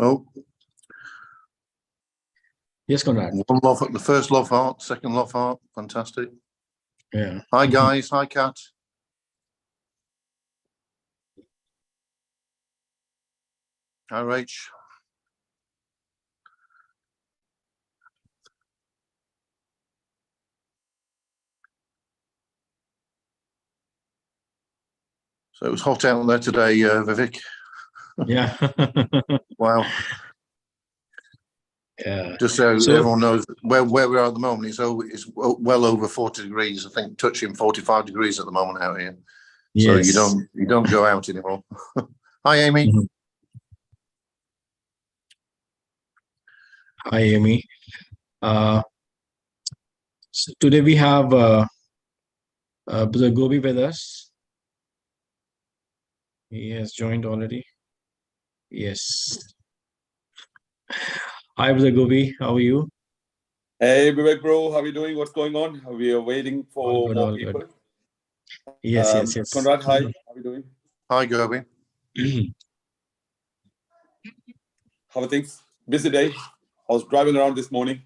Oh. Yes, Conrad. One love, the first love heart, second love heart. Fantastic. Yeah. Hi, guys. Hi, Kat. Hi, Rach. So it was hot out there today, Vivek. Yeah. Wow. Yeah. Just so everyone knows where we are at the moment, it's well over 40 degrees. I think touching 45 degrees at the moment out here. Yes. So you don't go out anymore. Hi, Amy. Hi, Amy. So today we have Brother Gobi with us. He has joined already. Yes. Hi, Brother Gobi. How are you? Hey, Vivek, bro. How are you doing? What's going on? We are waiting for more people. Good. Yes. Conrad, hi. How are you doing? Hi, Gobi. How are things? Busy day. I was driving around this morning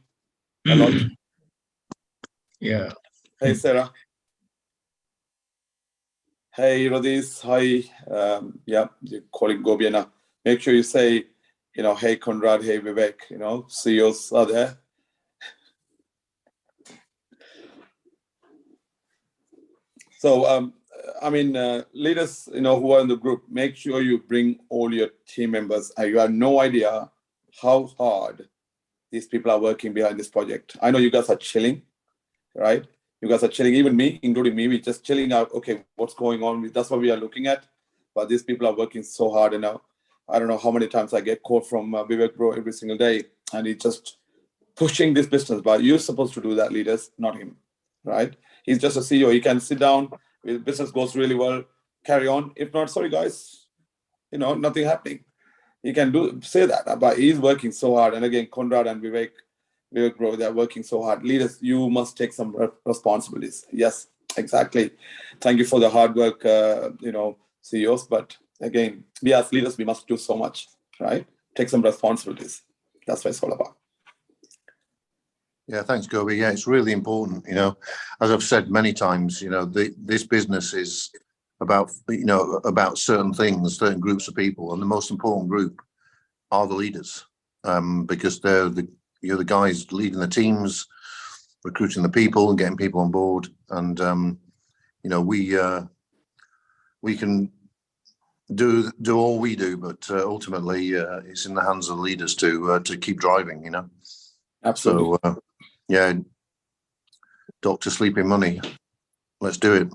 a lot. Yeah. Hey, Sarah. Hey, Rodis. Hi. Yeah, you're calling Gobi now. Make sure you say, hey, Conrad, hey, Vivek, CEOs are there. So, leaders, who are in the group, make sure you bring all your team members. You have no idea how hard these people are working behind this project. I know you guys are chilling, right? You guys are chilling, even me, including me, we're just chilling out. Okay, what's going on? That's what we are looking at. But these people are working so hard. And now, I don't know how many times I get called from Vivek Bro every single day. And he's just pushing this business. But you're supposed to do that, leaders, not him, right? He's just a CEO. He can sit down. If business goes really well, carry on. If not, sorry, guys, nothing happening. He can say that, but he's working so hard. And again, Conrad and Vivek Bro, they're working so hard. Leaders, you must take some responsibilities. Yes, exactly. Thank you for the hard work, CEOs. But again, we as leaders, we must do so much, right? Take some responsibilities. That's what it's all about. Yeah, thanks, Gobi. Yeah, it's really important. As I've said many times, this business is about certain things, certain groups of people, and the most important group are the leaders, because you're the guys leading the teams, recruiting the people, and getting people on board. And we can do all we do, but ultimately it's in the hands of the leaders to keep driving. Absolutely. So yeah, Dr. Sleeping Money, let's do it.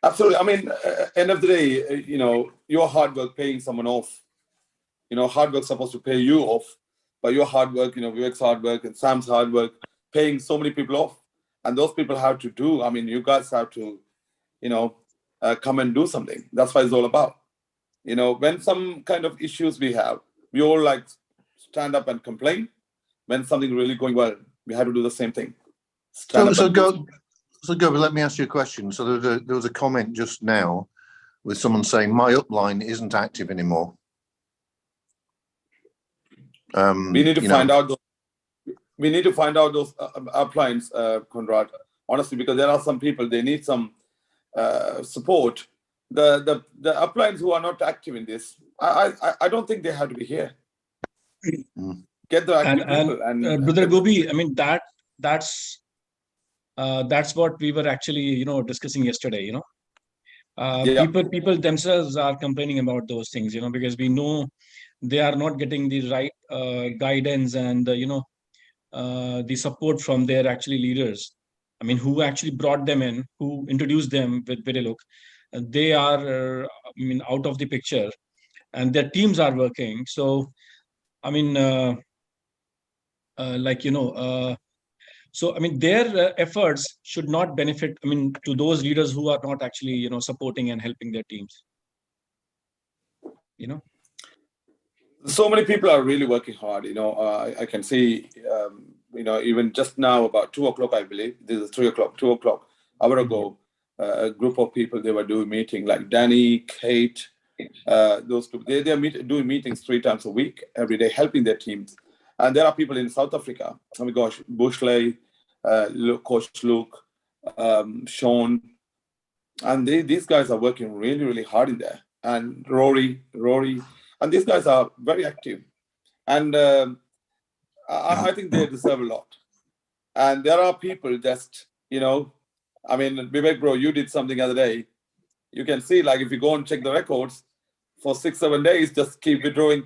Absolutely. I mean, end of the day, your hard work paying someone off. Hard work supposed to pay you off, but your hard work, Vivek's hard work and Sam's hard work, paying so many people off. And those people have to do, you guys have to, come and do something. That's what it's all about. When some kind of issues we have, we all stand up and complain. When something really going well, we have to do the same thing. So Gobi, let me ask you a question. So there was a comment just now with someone saying my upline isn't active anymore. We need to find out. We need to find out those uplines, Conrad. Honestly, because there are some people, they need some support. The uplines who are not active in this, I don't think they have to be here. Get the active people. And Brother Gobi, that's what we were actually discussing yesterday. People themselves are complaining about those things, because we know they are not getting the right guidance and the support from their actually leaders. Who actually brought them in, who introduced them with ViDiLOOK. They are out of the picture, and their teams are working. So their efforts should not benefit to those leaders who are not actually supporting and helping their teams. So many people are really working hard. I can see even just now about 2 o'clock, I believe this is 3 o'clock, 2 o'clock, hour ago, a group of people, they were doing meeting like Danny, Kate, those two, they are doing meetings 3 times a week, every day, helping their teams. And there are people in South Africa. Oh my gosh, Bushley, Coach Luke, Sean, and these guys are working really, really hard in there. And Rory, and these guys are very active. And I think they deserve a lot. And there are people just, you know, I mean, Vivek bro, you did something the other day. You can see, like, if you go and check the records for 6-7 days, just keep withdrawing.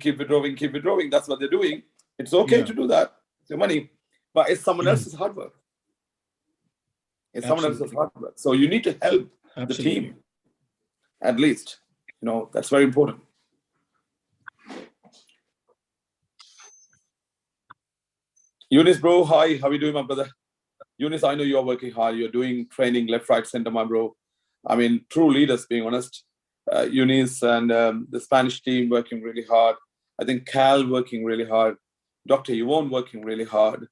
That's what they're doing. It's okay to do that. It's your money, but it's someone else's hard work. It's someone else's hard work. So you need to help the team, at least. You know, that's very important. Eunice, bro, hi. How are you doing, my brother? Eunice, I know you're working hard. You're doing training left, right, center, my bro. I mean, true leaders, being honest. Eunice and the Spanish team working really hard. I think Cal working really hard. Dr. Yvonne working really hard.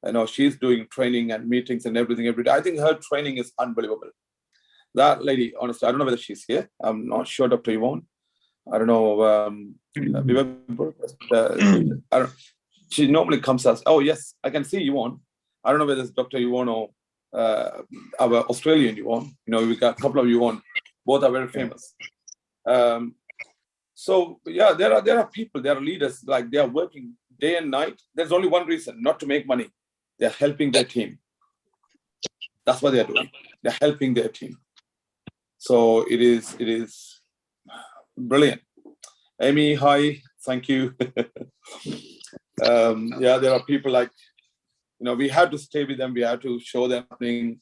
I know she's doing training and meetings and everything every day. I think her training is unbelievable. That lady, honestly, I don't know whether she's here. I'm not sure, Dr. Yvonne. I don't know. I don't. She normally comes as, oh yes, I can see Yvonne. I don't know whether it's Dr. Yvonne or our Australian Yvonne. You know, we got a couple of Yvonne. Both are very famous. So yeah, there are people, there are leaders, like they are working day and night. There's only one reason, not to make money. They're helping their team. That's what they're doing. They're helping their team. So it is brilliant. Amy, hi, thank you. Yeah, there are people like, you know, we have to stay with them. We have to show them something.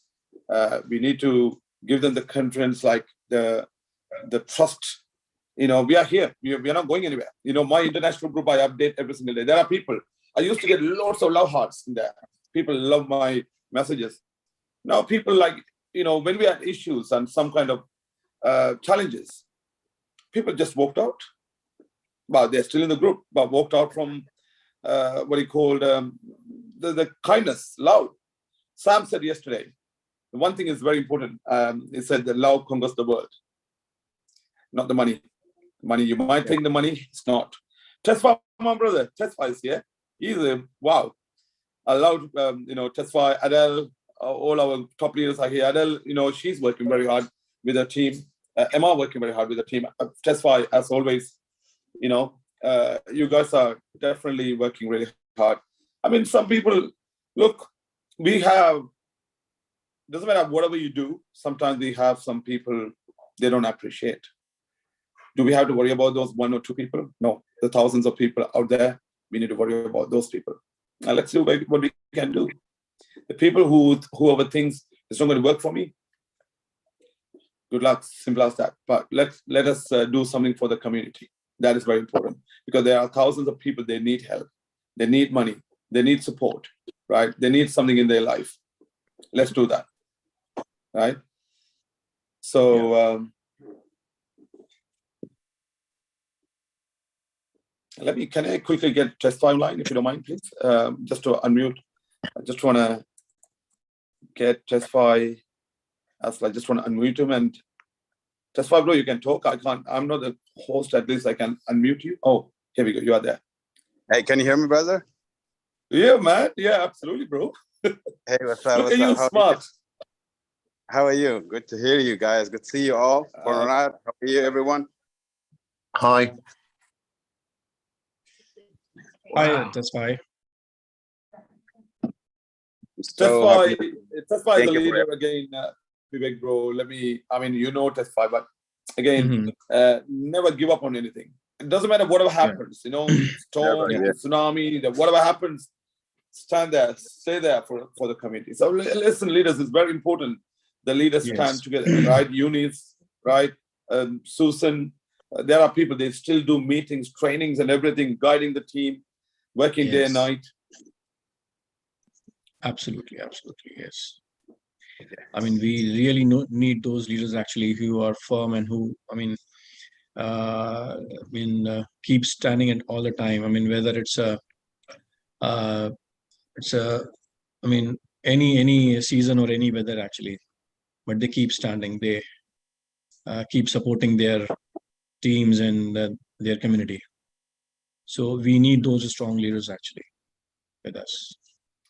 We need to give them the confidence, like the trust. You know, we are here. We are not going anywhere. You know, my international group, I update every single day. There are people. I used to get lots of love hearts in there. People love my messages. Now people, like, you know, when we had issues and some kind of challenges, people just walked out. But they're still in the group, but walked out from what he called the kindness, love. Sam said yesterday, the one thing is very important. He said that love conquers the world, not the money. Money, you might think the money, it's not. Tesfa, my brother, Tesfa is here. He's wow. I love, you know, Tesfa, Adele, all our top leaders are here. Adele, you know, she's working very hard with her team. Emma working very hard with the team. Tesfa, as always, you know, you guys are definitely working really hard. I mean, some people, look, we have, doesn't matter whatever you do, sometimes we have some people, they don't appreciate. Do we have to worry about those 1 or 2 people? No, the thousands of people out there, we need to worry about those people. Now let's do what we can do. The people whoever thinks it's not going to work for me, good luck, simple as that. But let us do something for the community. That is very important, because there are thousands of people, they need help. They need money. They need support, right? They need something in their life. Let's do that, right? So can I quickly get test timeline, if you don't mind, please? Just to unmute. I just want to get Testify, as I just want to unmute him, and Testify, bro, you can talk. I can't, I'm not the host, at least I can unmute you. Oh, here we go, you are there. Hey, can you hear me, brother? Yeah, man, yeah, absolutely, bro. Hey, what's up? Look at you, smart. How are you? Good to hear you guys. Good to see you all. How are you, everyone? Hi. Hi, that's fine. So Testify is the leader again, Vivek, bro. I mean, you know Testify, but again, never give up on anything. It doesn't matter whatever happens, you know, storm, tsunami, whatever happens, stand there, stay there for the community. So listen, leaders, it's very important. The leaders stand together, right? Eunice, right? Susan, there are people, they still do meetings, trainings and everything, guiding the team, working day and night. Absolutely, yes. I mean, we really need those leaders actually who are firm and who, keep standing it all the time. I mean, whether it's any season or any weather actually, but they keep standing. They keep supporting their teams and their community. So we need those strong leaders actually with us.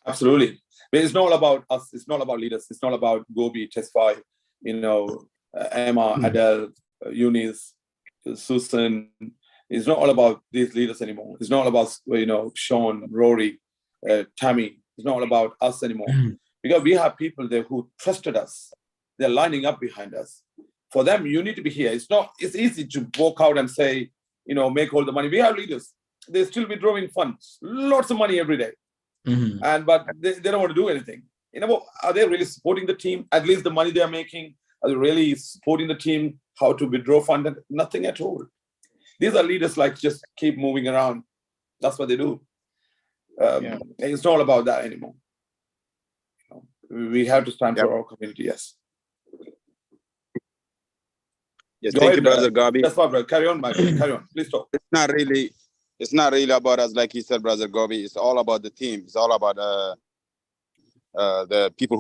Absolutely. But it's not about us. It's not about leaders. It's not about Gobi, Tesfai, Emma, Adele, Eunice, Susan. It's not all about these leaders anymore. It's not about, Sean, Rory, Tammy. It's not all about us anymore. Because we have people there who trusted us. They're lining up behind us. For them, you need to be here. It's easy to walk out and say, make all the money. We have leaders. They still be drawing funds, lots of money every day. But they don't want to do anything. Are they really supporting the team? At least the money they are making, are they really supporting the team? How to withdraw fund? Nothing at all. These are leaders like just keep moving around. That's what they do. It's not about that anymore. We have to stand for our community. Yes. Yes, thank you, brother Gabi. That's fine, brother. Carry on, Michael. Carry on. Please talk. It's not really about us, like you said, brother Gabi. It's all about the team. It's all about the people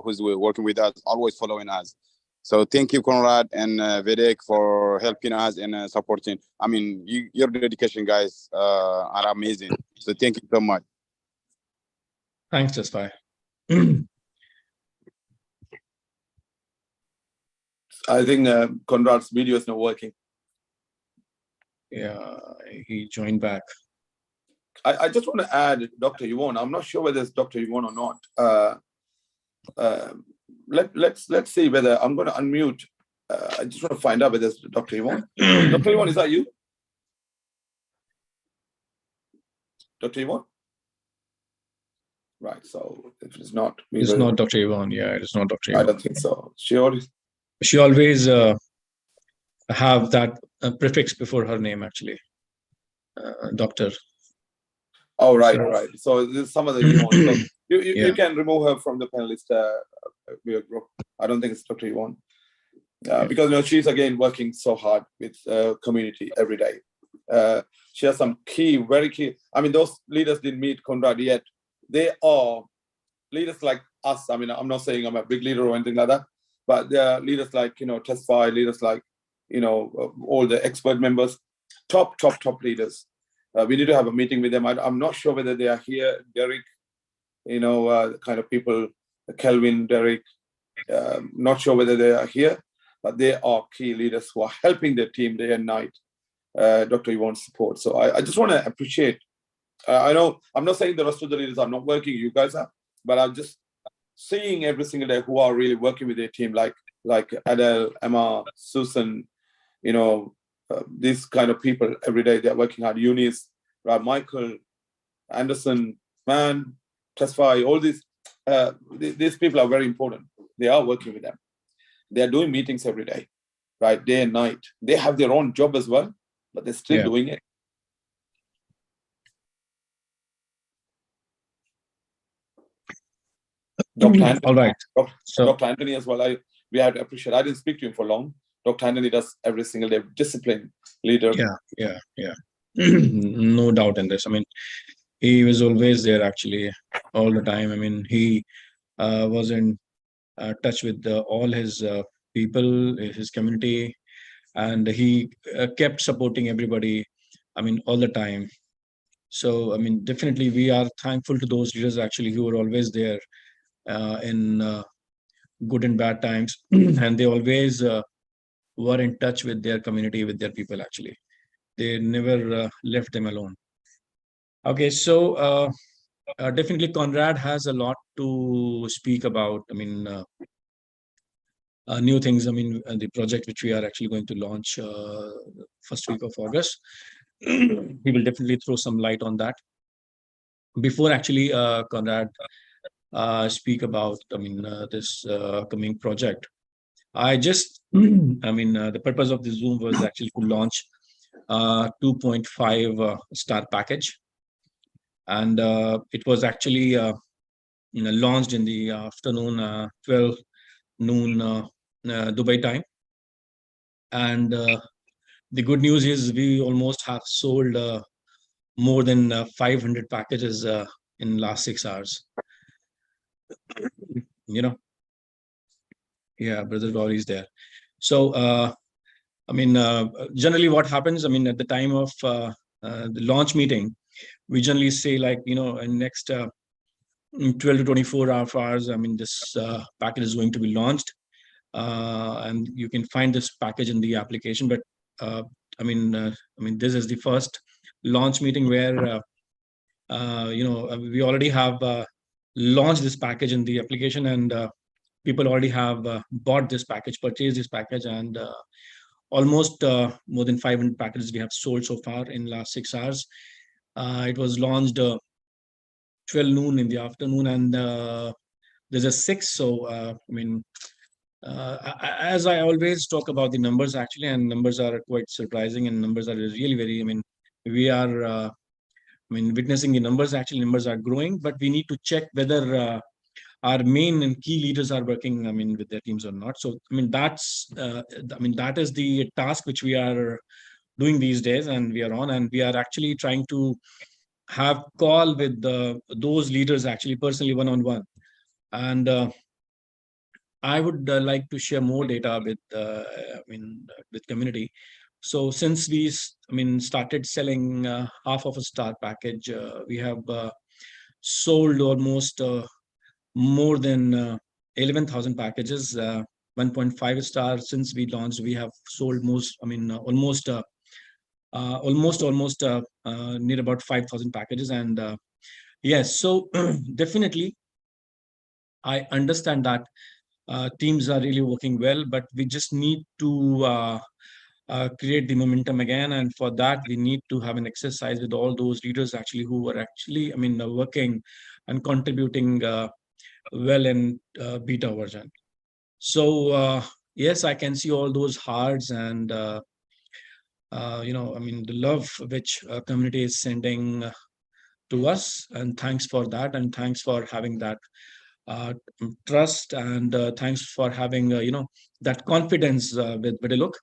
who's working with us, always following us. So thank you, Conrad and Vedek, for helping us and supporting. I mean, your dedication, guys, are amazing. So thank you so much. Thanks, Tesfai. I think Conrad's video is not working. Yeah, he joined back. I just want to add Dr. Yvonne. I'm not sure whether it's Dr. Yvonne or not. Let's see whether I'm going to unmute. I just want to find out whether it's Dr. Yvonne. Dr. Yvonne, is that you? Dr. Yvonne? Right. So if it's not, It's not Dr. Yvonne. Yeah, it's not Dr. Yvonne. I don't think so. She always have that prefix before her name actually. Doctor. Oh, right, right. So there's some other Yvonne. So you can remove her from the panelist group. I don't think it's Dr. Yvonne. Because she's again working so hard with community every day. She has some very key. I mean, those leaders didn't meet Conrad yet. They are leaders like us. I mean, I'm not saying I'm a big leader or anything like that, but they're leaders like Tesfai, leaders like all the expert members, top leaders. We need to have a meeting with them. I'm not sure whether they are here. Derek, the kind of people, Kelvin, Derek. Not sure whether they are here, but they are key leaders who are helping their team day and night. Dr. Yvonne's support. So I just want to appreciate. I know I'm not saying the rest of the leaders are not working. You guys are, but I'm just seeing every single day who are really working with their team, like Adele, Emma, Susan. These kind of people every day they're working hard. Eunice, Michael, Anderson, Man, Tesfai, all these people are very important. They are working with them. They are doing meetings every day, right? Day and night. They have their own job as well, but they're still doing it. Dr. Anthony, all right. Dr. Anthony as well. We have to appreciate. I didn't speak to him for long. Dr. Anthony does every single day. Discipline leader. Yeah. No doubt in this. I mean, he was always there actually all the time. I mean, he was in touch with all his people, his community, and he kept supporting everybody. I mean, all the time. So, I mean, definitely we are thankful to those leaders actually who were always there in good and bad times, and they always were in touch with their community, with their people actually. They never left them alone. Okay, so definitely Conrad has a lot to speak about. I mean, new things. I mean, the project which we are actually going to launch first week of August. He will definitely throw some light on that. Before actually Conrad speak about, I mean, this coming project, I just, I mean, the purpose of the Zoom was actually to launch 2.5 star package. And it was actually launched in the afternoon, 12 noon Dubai time. And the good news is we almost have sold more than 500 packages in last 6 hours. Yeah, brother Gauri is there. So I mean, generally what happens, I mean, at the time of the launch meeting, we generally say like, in next 12 to 24 hours, I mean, this package is going to be launched. And you can find this package in the application. But I mean, this is the first launch meeting where, we already have launched this package in the application, and people already have bought this package, purchased this package, and almost more than 500 packages we have sold so far in last 6 hours. It was launched 12 noon in the afternoon, and there's a 6. So I mean, as I always talk about the numbers actually, and numbers are quite surprising, and numbers are really very, I mean, we are witnessing the numbers. Actually, numbers are growing, but we need to check whether our main and key leaders are working, I mean, with their teams or not. So, I mean, that is the task which we are doing these days, and we are on, and we are actually trying to have call with those leaders actually personally, one-on-one. And I would like to share more data with, with community. So since we, started selling half of a star package, we have sold almost more than 11,000 packages, 1.5 star. Since we launched, we have sold almost near about 5,000 packages. And yes, so definitely, I understand that teams are really working well, but we just need to create the momentum again. And for that, we need to have an exercise with all those leaders actually who are actually, working and contributing well in beta version. So yes, I can see all those hearts and the love which community is sending to us, and thanks for that, and thanks for having that trust, and thanks for having that confidence with ViDiLOOK.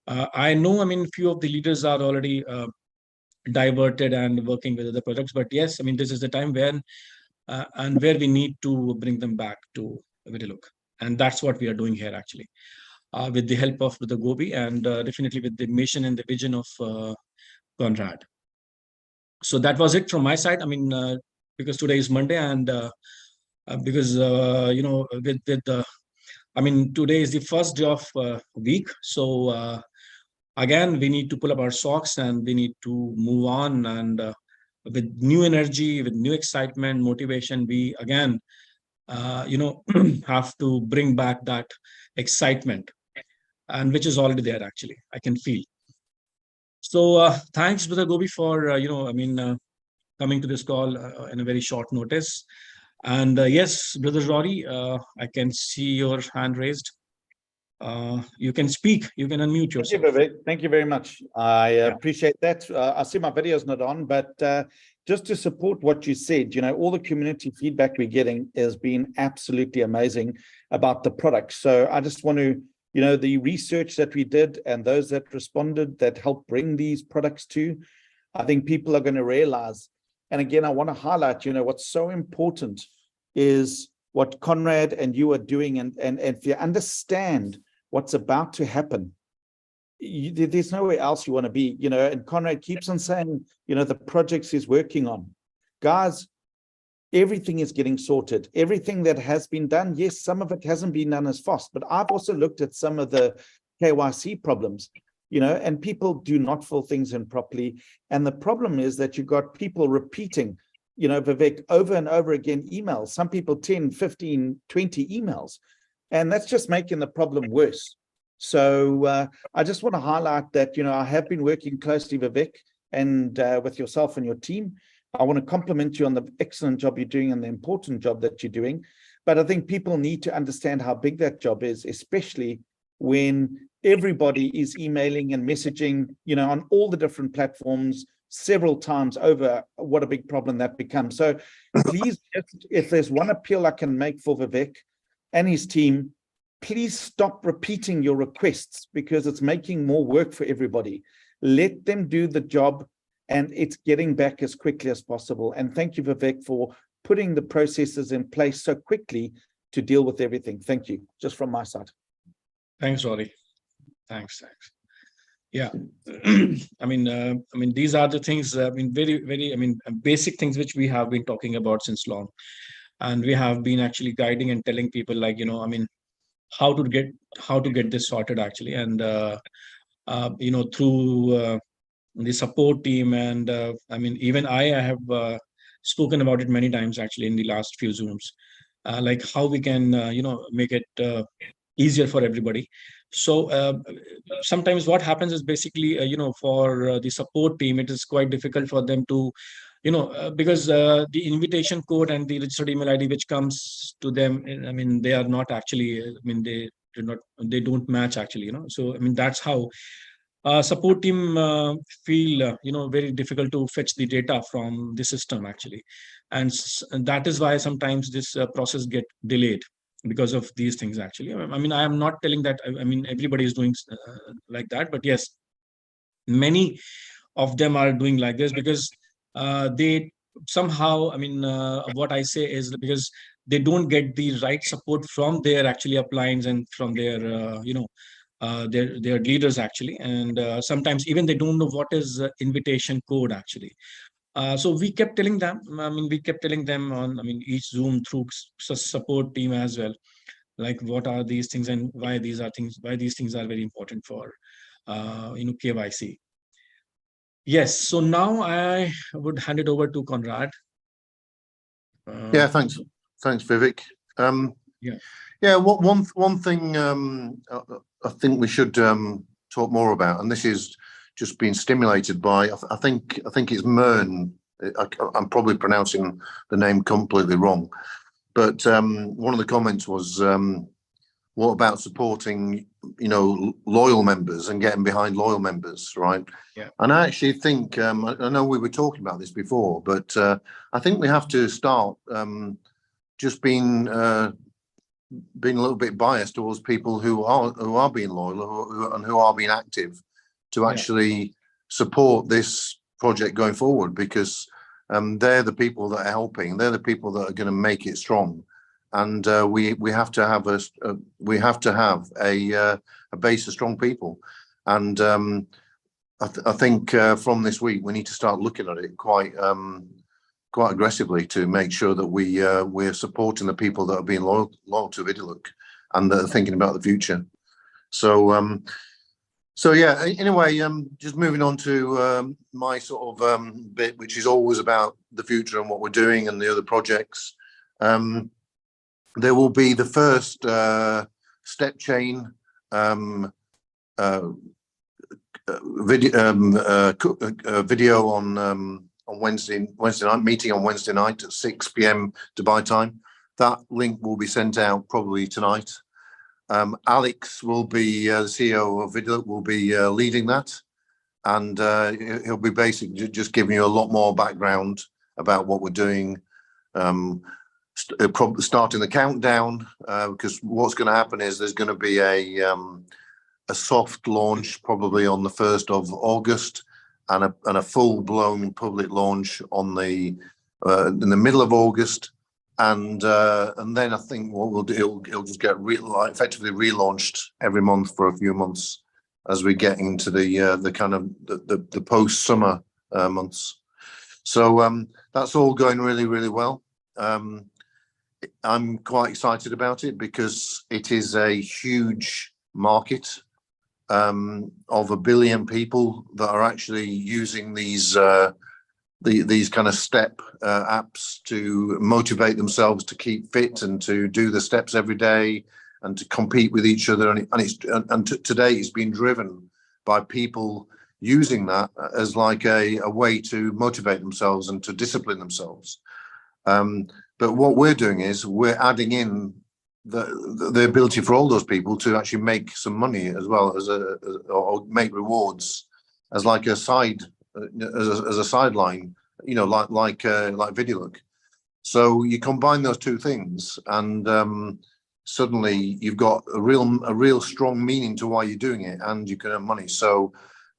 I know, few of the leaders are already diverted and working with other projects, but yes, this is the time when and where we need to bring them back to ViDiLOOK, and that's what we are doing here actually, with the help of the Gobi, and definitely with the mission and the vision of Conrad. So that was it from my side. Because today is Monday, and because today is the first day of week, so again we need to pull up our socks and we need to move on, and with new energy, with new excitement, motivation, we again have to bring back that excitement, and which is already there actually, I can feel. So thanks, Brother Gobi, for coming to this call in a very short notice. And yes, Brother Rory, I can see your hand raised. You can speak, you can unmute yourself. Thank you very much. I appreciate that. I see my video is not on, but just to support what you said, all the community feedback we're getting has been absolutely amazing about the product. So I just want to, the research that we did and those that responded that helped bring these products to, I think people are going to realize. And again, I want to highlight, what's so important is what Conrad and you are doing. And if you understand what's about to happen, there's nowhere else you want to be, and Conrad keeps on saying, the projects he's working on. Guys, everything is getting sorted. Everything that has been done, yes, some of it hasn't been done as fast, but I've also looked at some of the KYC problems, and people do not fill things in properly. And the problem is that you've got people repeating, Vivek, over and over again, emails, some people 10, 15, 20 emails, and that's just making the problem worse. So I just want to highlight that, I have been working closely, Vivek, and with yourself and your team. I want to compliment you on the excellent job you're doing and the important job that you're doing. But I think people need to understand how big that job is, especially when everybody is emailing and messaging, on all the different platforms several times over. What a big problem that becomes. So please, if there's one appeal I can make for Vivek and his team, please stop repeating your requests, because it's making more work for everybody. Let them do the job, and it's getting back as quickly as possible. And thank you, Vivek, for putting the processes in place so quickly to deal with everything. Thank you, just from my side. Thanks, Rory. Thanks. Yeah, these are the things, very basic things which we have been talking about since long, and we have been actually guiding and telling people, like, how to get this sorted actually, and through the support team, and even I have spoken about it many times actually in the last few Zooms, like how we can make it easier for everybody. So sometimes what happens is basically, for the support team, it is quite difficult for them to, because the invitation code and the registered email ID which comes to them, they are not actually, they don't match actually, So that's how support team feel, very difficult to fetch the data from the system actually, and that is why sometimes this process get delayed because of these things actually. I am not telling that everybody is doing like that, but yes, many of them are doing like this because they somehow, what I say is because they don't get the right support from their actually appliance and from their their leaders actually, and sometimes even they don't know what is invitation code actually. So we kept telling them, we kept telling them on, each Zoom through support team as well, like what are these things and why these things are very important for KYC. Yes, so now I would hand it over to Conrad. Yeah, thanks, Vivek. Yeah, one thing I think we should talk more about, and this is just being stimulated by, I think it's Mern. I'm probably pronouncing the name completely wrong, but one of the comments was, what about supporting, loyal members and getting behind loyal members, right? Yeah. And I actually think, I know we were talking about this before, but I think we have to start just being a little bit biased towards people who are being loyal and who are being active to actually support this project going forward, because they're the people that are helping. They're the people that are going to make it strong. And we have to have a base of strong people, and I think from this week we need to start looking at it quite aggressively to make sure that we're supporting the people that are being loyal to ViDiLOOK and that are thinking about the future. So yeah. Anyway, just moving on to my sort of bit, which is always about the future and what we're doing and the other projects. There will be the first step chain video on Wednesday night, meeting on Wednesday night at 6 p.m. Dubai time. That link will be sent out probably tonight. Alex will be the CEO of ViDiLOOK, will be leading that, and he'll be basically just giving you a lot more background about what we're doing. Probably starting the countdown, because what's going to happen is there's going to be a soft launch probably on the 1st of August, and a full-blown public launch on in the middle of August, and then I think what we'll do, it'll just get effectively relaunched every month for a few months as we get into the kind of the post-summer months. So that's all going really, really well. I'm quite excited about it because it is a huge market of 1 billion people that are actually using these kind of step apps to motivate themselves to keep fit and to do the steps every day and to compete with each other. And today it's been driven by people using that as like a way to motivate themselves and to discipline themselves. But what we're doing is we're adding in the ability for all those people to actually make some money as well as or make rewards as like a sideline, like ViDiLOOK. So you combine those two things, and suddenly you've got a real strong meaning to why you're doing it, and you can earn money. So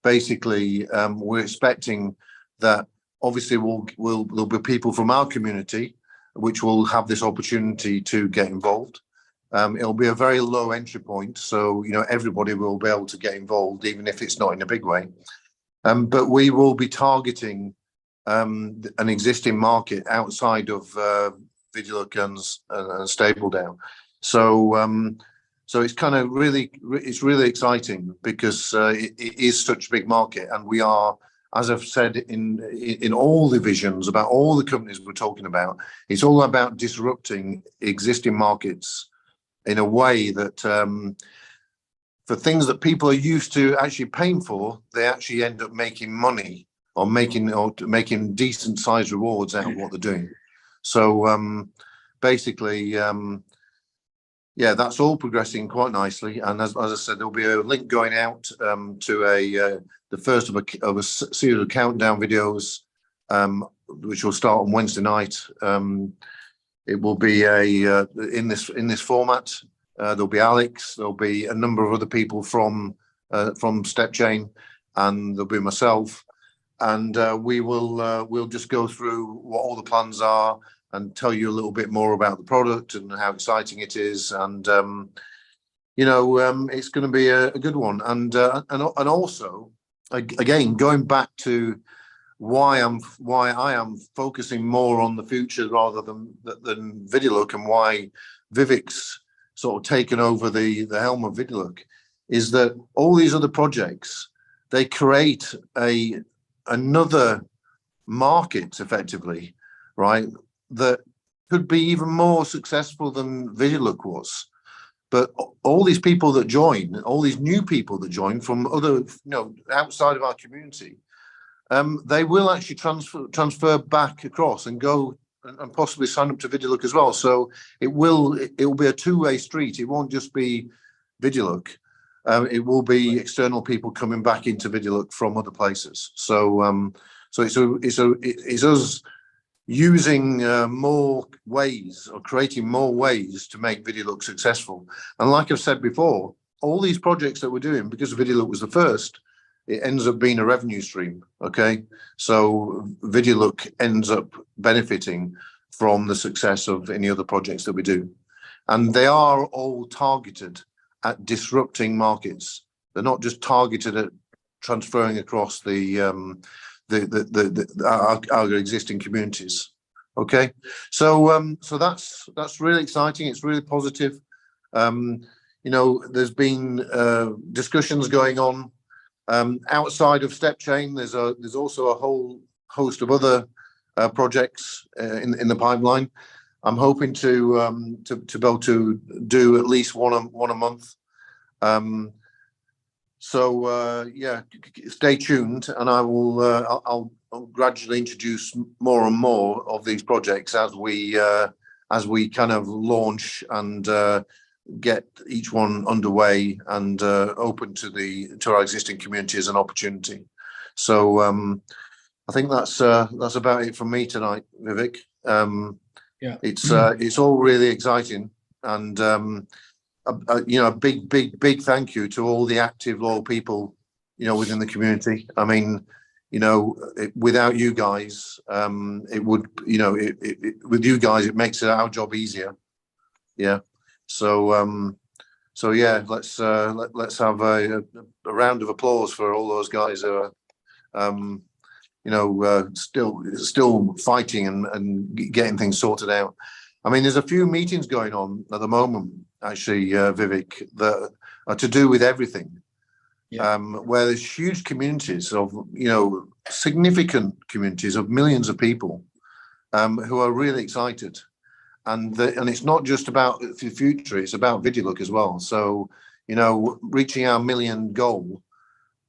basically, we're expecting that obviously there'll be people from our community which will have this opportunity to get involved. It'll be a very low entry point, so everybody will be able to get involved, even if it's not in a big way. But we will be targeting an existing market outside of ViDiLOOK and Stable Down. So it's kind of really exciting because it is such a big market, and we are, as I've said in all the visions about all the companies we're talking about, it's all about disrupting existing markets in a way that for things that people are used to actually paying for, they actually end up making money or making decent sized rewards out of what they're doing. So basically, yeah, that's all progressing quite nicely. And as I said, there'll be a link going out to the first of a series of countdown videos, which will start on Wednesday night. It will be in this format. There'll be Alex. There'll be a number of other people from StepChain, and there'll be myself. And we'll just go through what all the plans are and tell you a little bit more about the product and how exciting it is. And it's going to be a good one. And also, again, going back to why I am focusing more on the future rather than ViDiLOOK, and why Vivek's sort of taken over the helm of ViDiLOOK, is that all these other projects, they create another market effectively, right, that could be even more successful than ViDiLOOK was. But all these people that join, all these new people that join from other, outside of our community, they will actually transfer back across and go and possibly sign up to ViDiLOOK as well. So it will be a two-way street. It won't just be ViDiLOOK. It will be external people coming back into ViDiLOOK from other places. So it's us using more ways, or creating more ways to make ViDiLOOK successful. And like I've said before, all these projects that we're doing, because ViDiLOOK was the first, it ends up being a revenue stream. Okay, so ViDiLOOK ends up benefiting from the success of any other projects that we do, and they are all targeted at disrupting markets. They're not just targeted at transferring across our existing communities. Okay, so that's really exciting. It's really positive. There's been discussions going on outside of StepChain. There's also a whole host of other projects in the pipeline. I'm hoping to be able to do at least one a month. So yeah, stay tuned, and I'll gradually introduce more and more of these projects as we kind of launch and get each one underway and open to our existing community as an opportunity. So I think that's about it from me tonight, Vivek. Yeah, it's all really exciting, and a big thank you to all the active, loyal people, within the community. I mean, without you guys, it would, with you guys, it makes our job easier. Yeah. So yeah, let's have a round of applause for all those guys who are, still fighting and getting things sorted out. I mean, there's a few meetings going on at the moment, actually, Vivek, that are to do with everything. Yeah. Where there's huge communities of, significant communities of millions of people who are really excited. And it's not just about the future, it's about ViDiLOOK as well. So, reaching our 1 million goal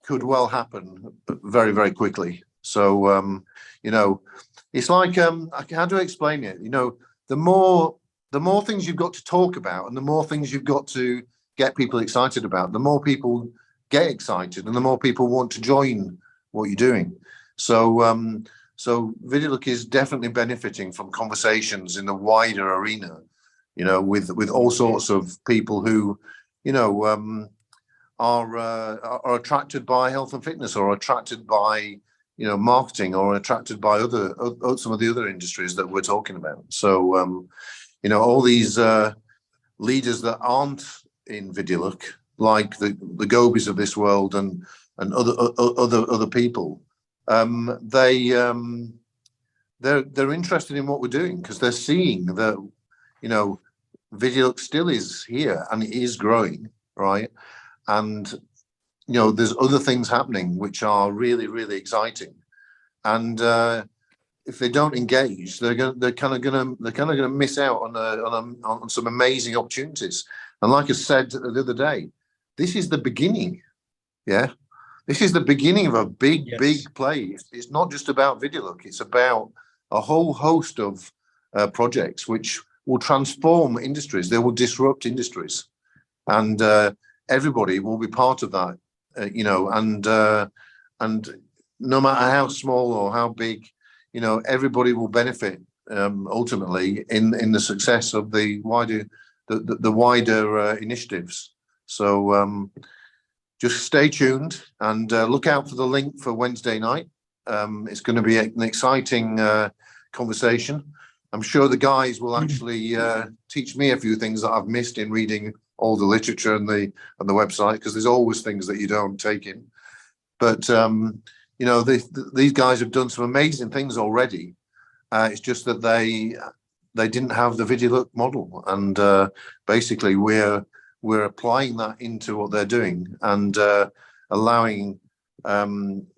could well happen very, very quickly. So, it's like, how do I explain it? The more things you've got to talk about, and the more things you've got to get people excited about, the more people get excited and the more people want to join what you're doing. So so ViDiLOOK is definitely benefiting from conversations in the wider arena, with all sorts of people who, are attracted by health and fitness, or attracted by, marketing, or attracted by some of the other industries that we're talking about. So, all these leaders that aren't in ViDiLOOK, like the Gobis of this world and other people, they're interested in what we're doing because they're seeing that, you know, ViDiLOOK still is here and it is growing, right? And you know, there's other things happening which are really, really exciting. And if they don't engage, they're kind of gonna miss out on some amazing opportunities. And like I said the other day, this is the beginning. Yeah, this is the beginning of a big play. It's not just about ViDiLOOK. It's about a whole host of projects which will transform industries. They will disrupt industries, and everybody will be part of that. You know, and no matter how small or how big, you know, everybody will benefit ultimately in the success of the wider initiatives. So just stay tuned and look out for the link for Wednesday night. It's going to be an exciting conversation. I'm sure the guys will actually teach me a few things that I've missed in reading all the literature and the website, because there's always things that you don't take in. But you know, these guys have done some amazing things already. It's just that they didn't have the ViDiLOOK model, and basically we're applying that into what they're doing and allowing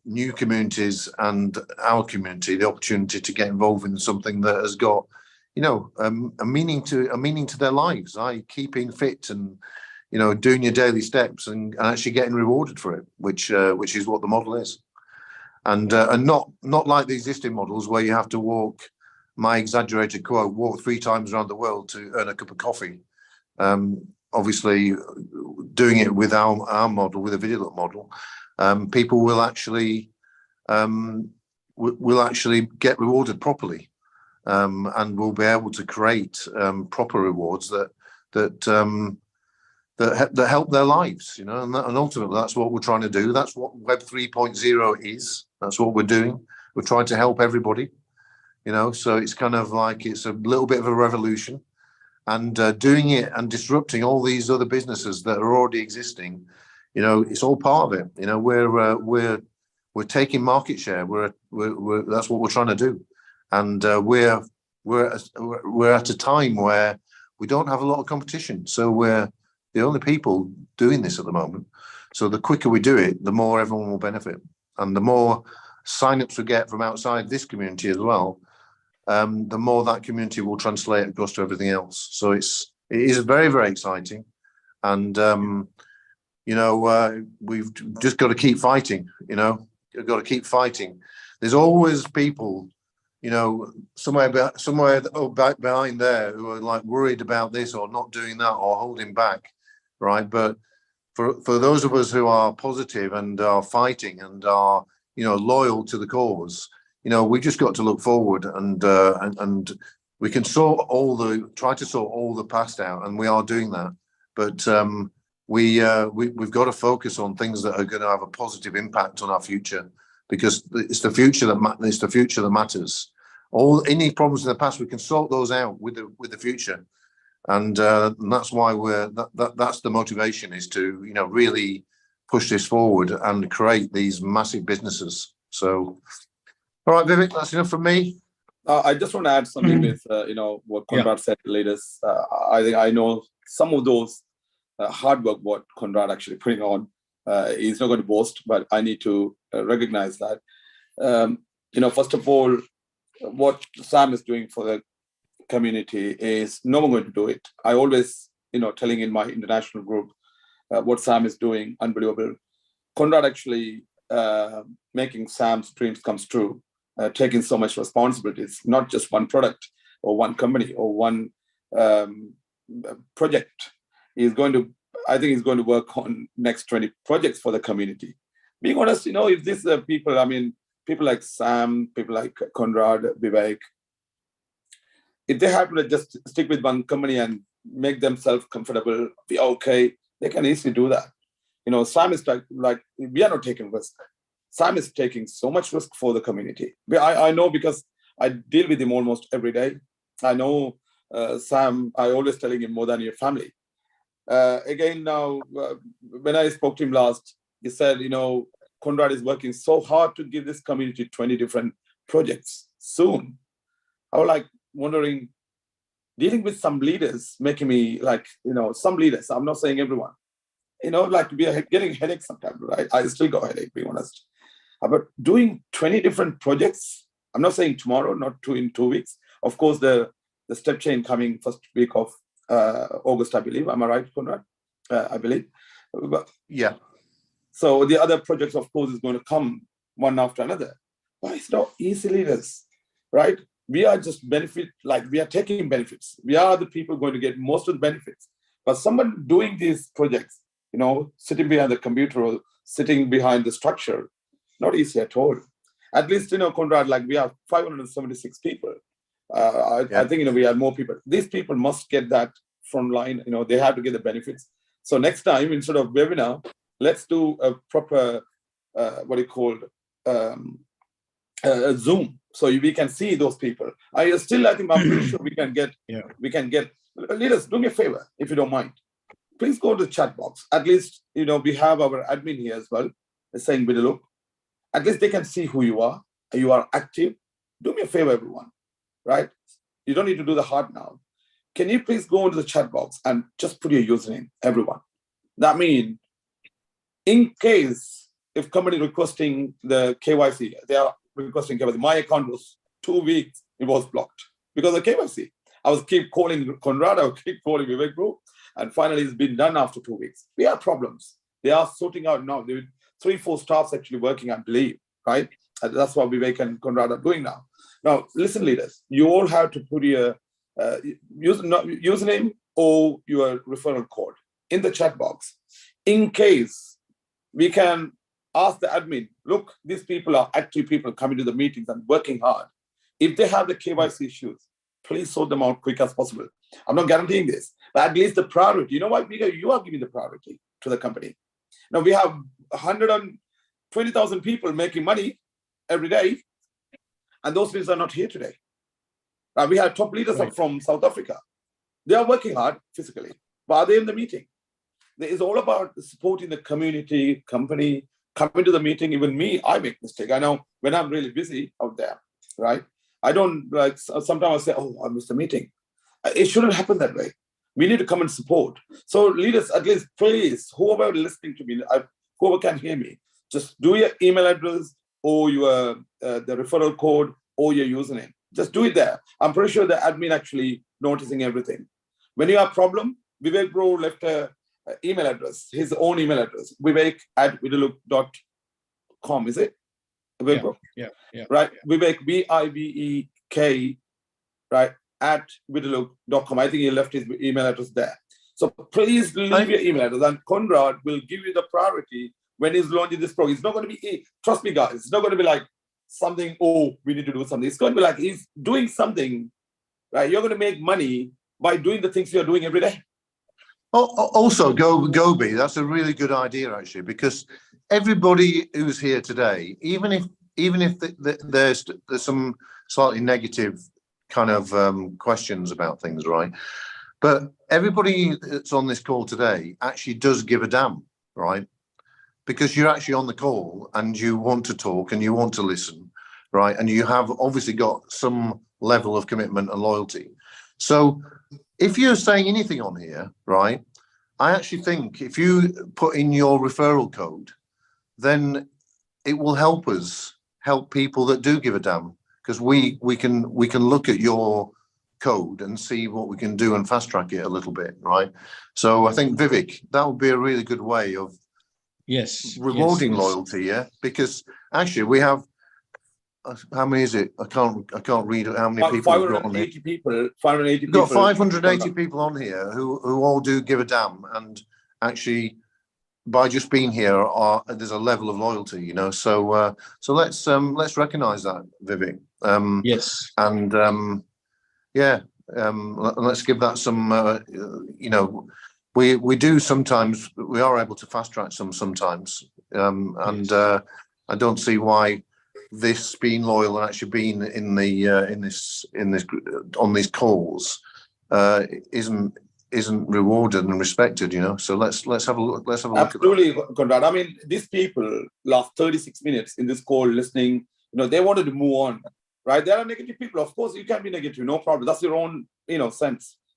new communities and our community the opportunity to get involved in something that has got, you know, a meaning to their lives, like keeping fit and, you know, doing your daily steps and actually getting rewarded for it, which is what the model is, and not like the existing models where you have to walk, my exaggerated quote, walk 3 times around the world to earn a cup of coffee. Obviously, doing it with our model, with a ViDiLOOK model, people will actually get rewarded properly. And we'll be able to create proper rewards that help their lives, you know, and ultimately that's what we're trying to do. That's what Web 3.0 is. That's what we're doing. We're trying to help everybody, you know. So it's kind of like it's a little bit of a revolution, and doing it and disrupting all these other businesses that are already existing. You know, it's all part of it. You know, we're taking market share. That's what we're trying to do. And we're at a time where we don't have a lot of competition, so we're the only people doing this at the moment. So the quicker we do it, the more everyone will benefit, and the more signups we get from outside this community as well, the more that community will translate across to everything else. So it is very, very exciting, and you know, we've just got to keep fighting. You know, you've got to keep fighting. There's always people, you know, somewhere behind there who are like worried about this or not doing that or holding back, right? But for those of us who are positive and are fighting and are, you know, loyal to the cause, you know, we just got to look forward and we can try to sort all the past out, and we are doing that. But we've got to focus on things that are going to have a positive impact on our future, because it's the future that matters. Any problems in the past, we can sort those out with the future, and that's why that's the motivation, is to, you know, really push this forward and create these massive businesses. So, all right, Vivek, that's enough from me. I just want to add something with you know, what Conrad said, leaders. I think I know some of those hard work what Conrad actually putting on. He's not going to boast, but I need to recognize that. You know, first of all, what Sam is doing for the community is no one going to do it. I always, you know, telling in my international group what Sam is doing, unbelievable. Conrad actually making Sam's dreams come true, taking so much responsibilities, not just one product or one company or one project. I think he's going to work on next 20 projects for the community. Being honest, you know, if these are people, I mean, people like Sam, people like Conrad, Vivek, if they happen to just stick with one company and make themselves comfortable, be okay, they can easily do that. You know, Sam is like we are not taking risk. Sam is taking so much risk for the community. I know, because I deal with him almost every day. I know Sam, I always telling him more than your family. Again, now, when I spoke to him last, he said, you know, Conrad is working so hard to give this community 20 different projects soon. I was like wondering, dealing with some leaders, making me like, you know, some leaders, I'm not saying everyone, you know, like we are getting headaches sometimes, right? I still got a headache, being honest. But doing 20 different projects, I'm not saying tomorrow, not in 2 weeks. Of course, the step chain coming first week of August, I believe. Am I right, Conrad? I believe. But, yeah. So the other projects, of course, is going to come one after another. But it's not easy, leaders, right? We are just benefit, like we are taking benefits. We are the people going to get most of the benefits. But someone doing these projects, you know, sitting behind the computer or sitting behind the structure, not easy at all. At least, you know, Conrad, like we have 576 people. I think, you know, we have more people. These people must get that from line, you know, they have to get the benefits. So next time, instead of webinar, let's do a proper, what do you call, Zoom. So we can see those people. I think I'm pretty sure we can get, leaders, do me a favor, if you don't mind. Please go to the chat box. At least, you know, we have our admin here as well, saying ViDiLOOK. At least they can see who you are active. Do me a favor, everyone, right? You don't need to do the hard now. Can you please go into the chat box and just put your username, everyone? That means, in case if somebody requesting the KYC, they are requesting KYC. My account was 2 weeks, it was blocked because of KYC. I was keep calling Conrad, I would keep calling Vivek Bro, and finally it's been done after 2 weeks. We have problems. They are sorting out now. There 3-4 staffs actually working, I believe, right? And that's what Vivek and Conrad are doing now. Now, listen, leaders, you all have to put your username or your referral code in the chat box. In case we can ask the admin, look, these people are active people coming to the meetings and working hard. If they have the KYC issues, please sort them out quick as possible. I'm not guaranteeing this, but at least the priority. You know what, Vika, you are giving the priority to the company. Now we have 120,000 people making money every day, and those leaders are not here today. We have top leaders from South Africa. They are working hard physically, but are they in the meeting? It's all about supporting the community, company, coming to the meeting. Even me, I make mistakes. I know when I'm really busy out there, right? I don't like, sometimes I say, oh, I missed the meeting. It shouldn't happen that way. We need to come and support. So leaders, at least please, whoever listening to me, whoever can hear me, just do your email address or your the referral code or your username. Just do it there. I'm pretty sure the admin actually noticing everything. When you have a problem, Vivek Bro left a email address, his own email address, vivek@vidilook.com, is it? Vivek Bro? Yeah. Right, Vivek, VIVEK, right, @vidilook.com. I think he left his email address there. So please leave your email address and Conrad will give you the priority when he's launching this program. It's not going to be, trust me guys, it's not going to be like something, oh, we need to do something. It's going to be like he's doing something, right? You're going to make money by doing the things you're doing every day. Also, Gobi, that's a really good idea actually, because everybody who's here today, even if there's some slightly negative kind of questions about things, right? But everybody that's on this call today actually does give a damn, right? Because you're actually on the call and you want to talk and you want to listen, right? And you have obviously got some level of commitment and loyalty. So if you're saying anything on here, right, I actually think if you put in your referral code, then it will help us help people that do give a damn, because we can look at your code and see what we can do and fast track it a little bit, right? So I think Vivek, that would be a really good way of rewarding loyalty, yeah, because actually we have how many is it? I can't read how many people. 580 people. 580 people. Got 580 people on here who all do give a damn, and actually by just being here there's a level of loyalty, you know. So so let's recognize that, Vivek. Yes. And let's give that some you know, we do sometimes, we are able to fast track sometimes, and I don't see why this being loyal and actually being in the on these calls isn't rewarded and respected, you know. So let's have a look. Let's have a look. Absolutely, Conrad. I mean, these people last 36 minutes in this call listening, you know, they wanted to move on, right? There are negative people. Of course, you can be negative, no problem. That's your own, you know,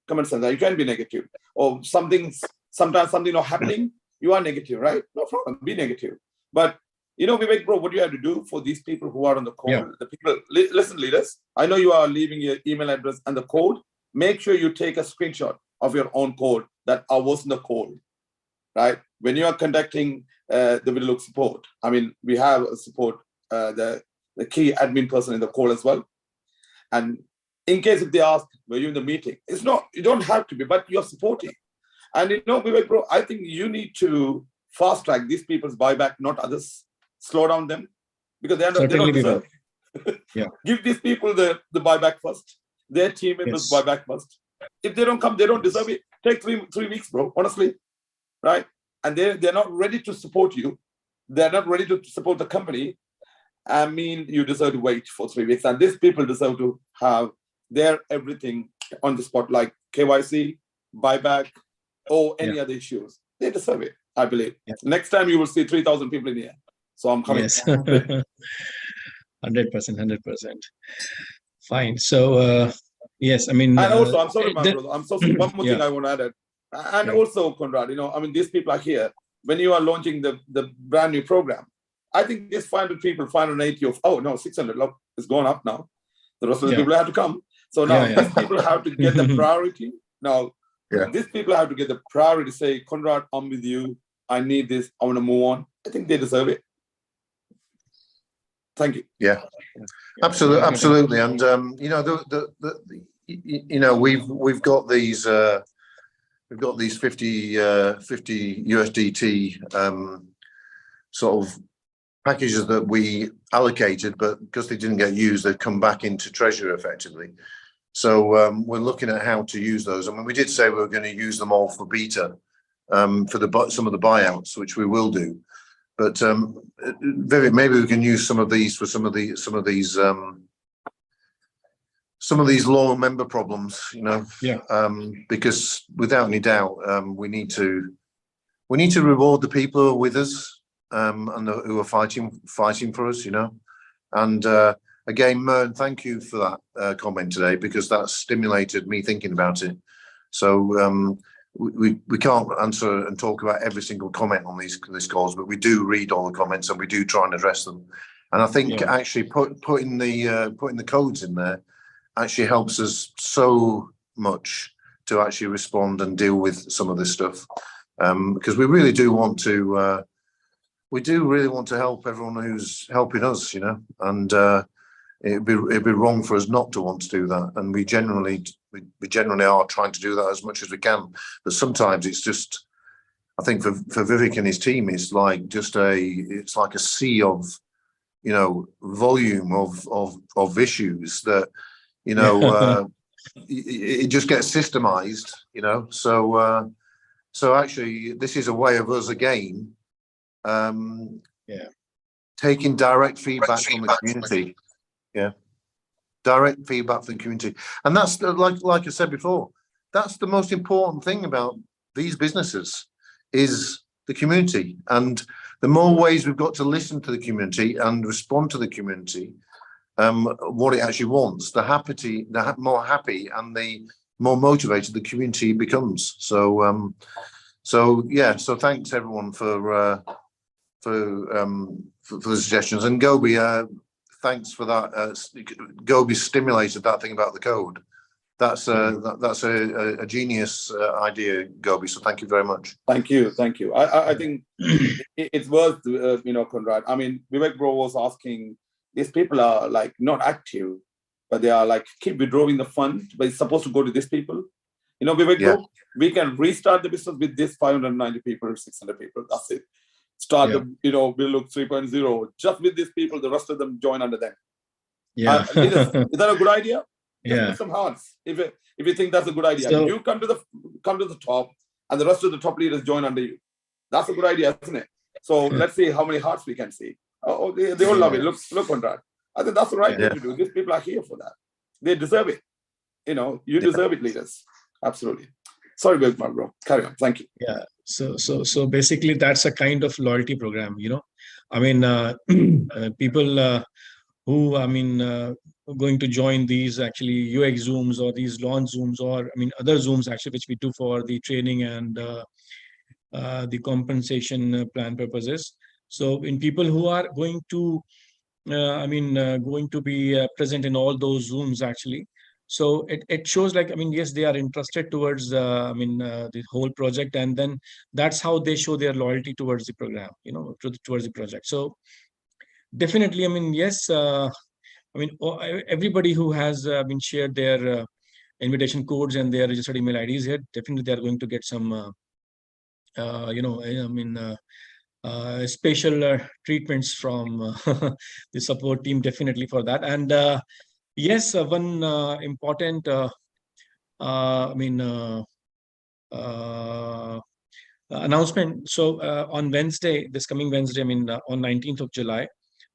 common sense. You can be negative. Or sometimes something not happening, you are negative, right? No problem, be negative. But, you know, Vivek, bro, what you have to do for these people who are on the call, the people, listen, leaders, I know you are leaving your email address and the code. Make sure you take a screenshot of your own code that was in the call, right? When you are conducting the ViDiLOOK support, I mean, we have a support, the key admin person in the call as well. And in case if they ask, were you in the meeting? It's not, you don't have to be, but you're supporting. And you know, Vivek, bro, I think you need to fast track these people's buyback, not others. Slow down them because they don't deserve it. Give these people the buyback first. Their team members buyback first. If they don't come, they don't deserve it. Take three weeks, bro, honestly, right? And they're not ready to support you. They're not ready to support the company. I mean, you deserve to wait for 3 weeks. And these people deserve to have their everything on the spot, like KYC, buyback, or any other issues. They deserve it, I believe. Next time you will see 3,000 people in here. So I'm coming. Yes. 100%, 100%. Fine. So, yes, I mean. And also, I'm sorry, my brother. I'm so sorry. One more thing I want to add. And also, Conrad, you know, I mean, these people are here. When you are launching the brand new program, I think there's 500 people, 580 of, oh, no, 600. Look, it's gone up now. The rest of the people have to come. So now these people have to get the priority. Now, these people have to get the priority, say, Conrad, I'm with you. I need this. I want to move on. I think they deserve it. Thank you. Yeah, absolutely. And you know, you know, we've got these 50 USDT sort of packages that we allocated, but because they didn't get used, they've come back into treasury effectively. So we're looking at how to use those. I mean, we did say we were going to use them all for beta for some of the buyouts, which we will do. But Vivek, maybe we can use some of these for some of these loyal member problems, you know. Because without any doubt, we need to reward the people who are with us and who are fighting for us, you know. And again, Mern, thank you for that comment today, because that stimulated me thinking about it. So we can't answer and talk about every single comment on these calls, but we do read all the comments and we do try and address them. And I think actually putting the codes in there actually helps us so much to actually respond and deal with some of this stuff, because we really do want to help everyone who's helping us, you know. And it'd be wrong for us not to want to do that, and we generally are trying to do that as much as we can. But sometimes it's just, I think for Vivek and his team, it's like it's like a sea of, you know, volume of issues that, you know, it just gets systemized, you know. So actually, this is a way of us again, taking direct feedback from the community. Direct feedback from the community. And that's like I said before, that's the most important thing about these businesses, is the community. And the more ways we've got to listen to the community and respond to the community, what it actually wants, the more happy and the more motivated the community becomes. So so thanks everyone for the suggestions. And Gobi, thanks for that. Gobi stimulated that thing about the code. That's a genius idea, Gobi. So thank you very much. Thank you. I think it's worth, you know, Conrad. I mean, Vivek bro was asking, these people are like not active, but they are like keep withdrawing the fund, but it's supposed to go to these people. You know, Vivek bro, we can restart the business with this 590 people, 600 people. That's it. Start the, you know, ViDiLOOK 3.0 just with these people. The rest of them join under them. Is that a good idea? Just put some hearts if you think that's a good idea. So, you come to the top, and the rest of the top leaders join under you. That's a good idea, isn't it? So let's see how many hearts we can see. Oh, they all love it. Look, Conrad. I think that's the right thing to do. These people are here for that. They deserve it. You know, you deserve it, leaders. Absolutely. Sorry, bro. Carry on. Thank you. Yeah. So basically, that's a kind of loyalty program. I mean, people who going to join these actually UX Zooms or these launch Zooms, or other Zooms actually which we do for the training and the compensation plan purposes. So in people who are going to going to be present in all those Zooms actually. So it shows like, yes, they are interested towards, the whole project, and then that's how they show their loyalty towards the program, towards the project. So definitely, yes, everybody who has been shared their invitation codes and their registered email IDs here, definitely they are going to get some, special treatments from the support team, definitely for that. And yes, one important, announcement. So on Wednesday, this coming Wednesday, on 19th of July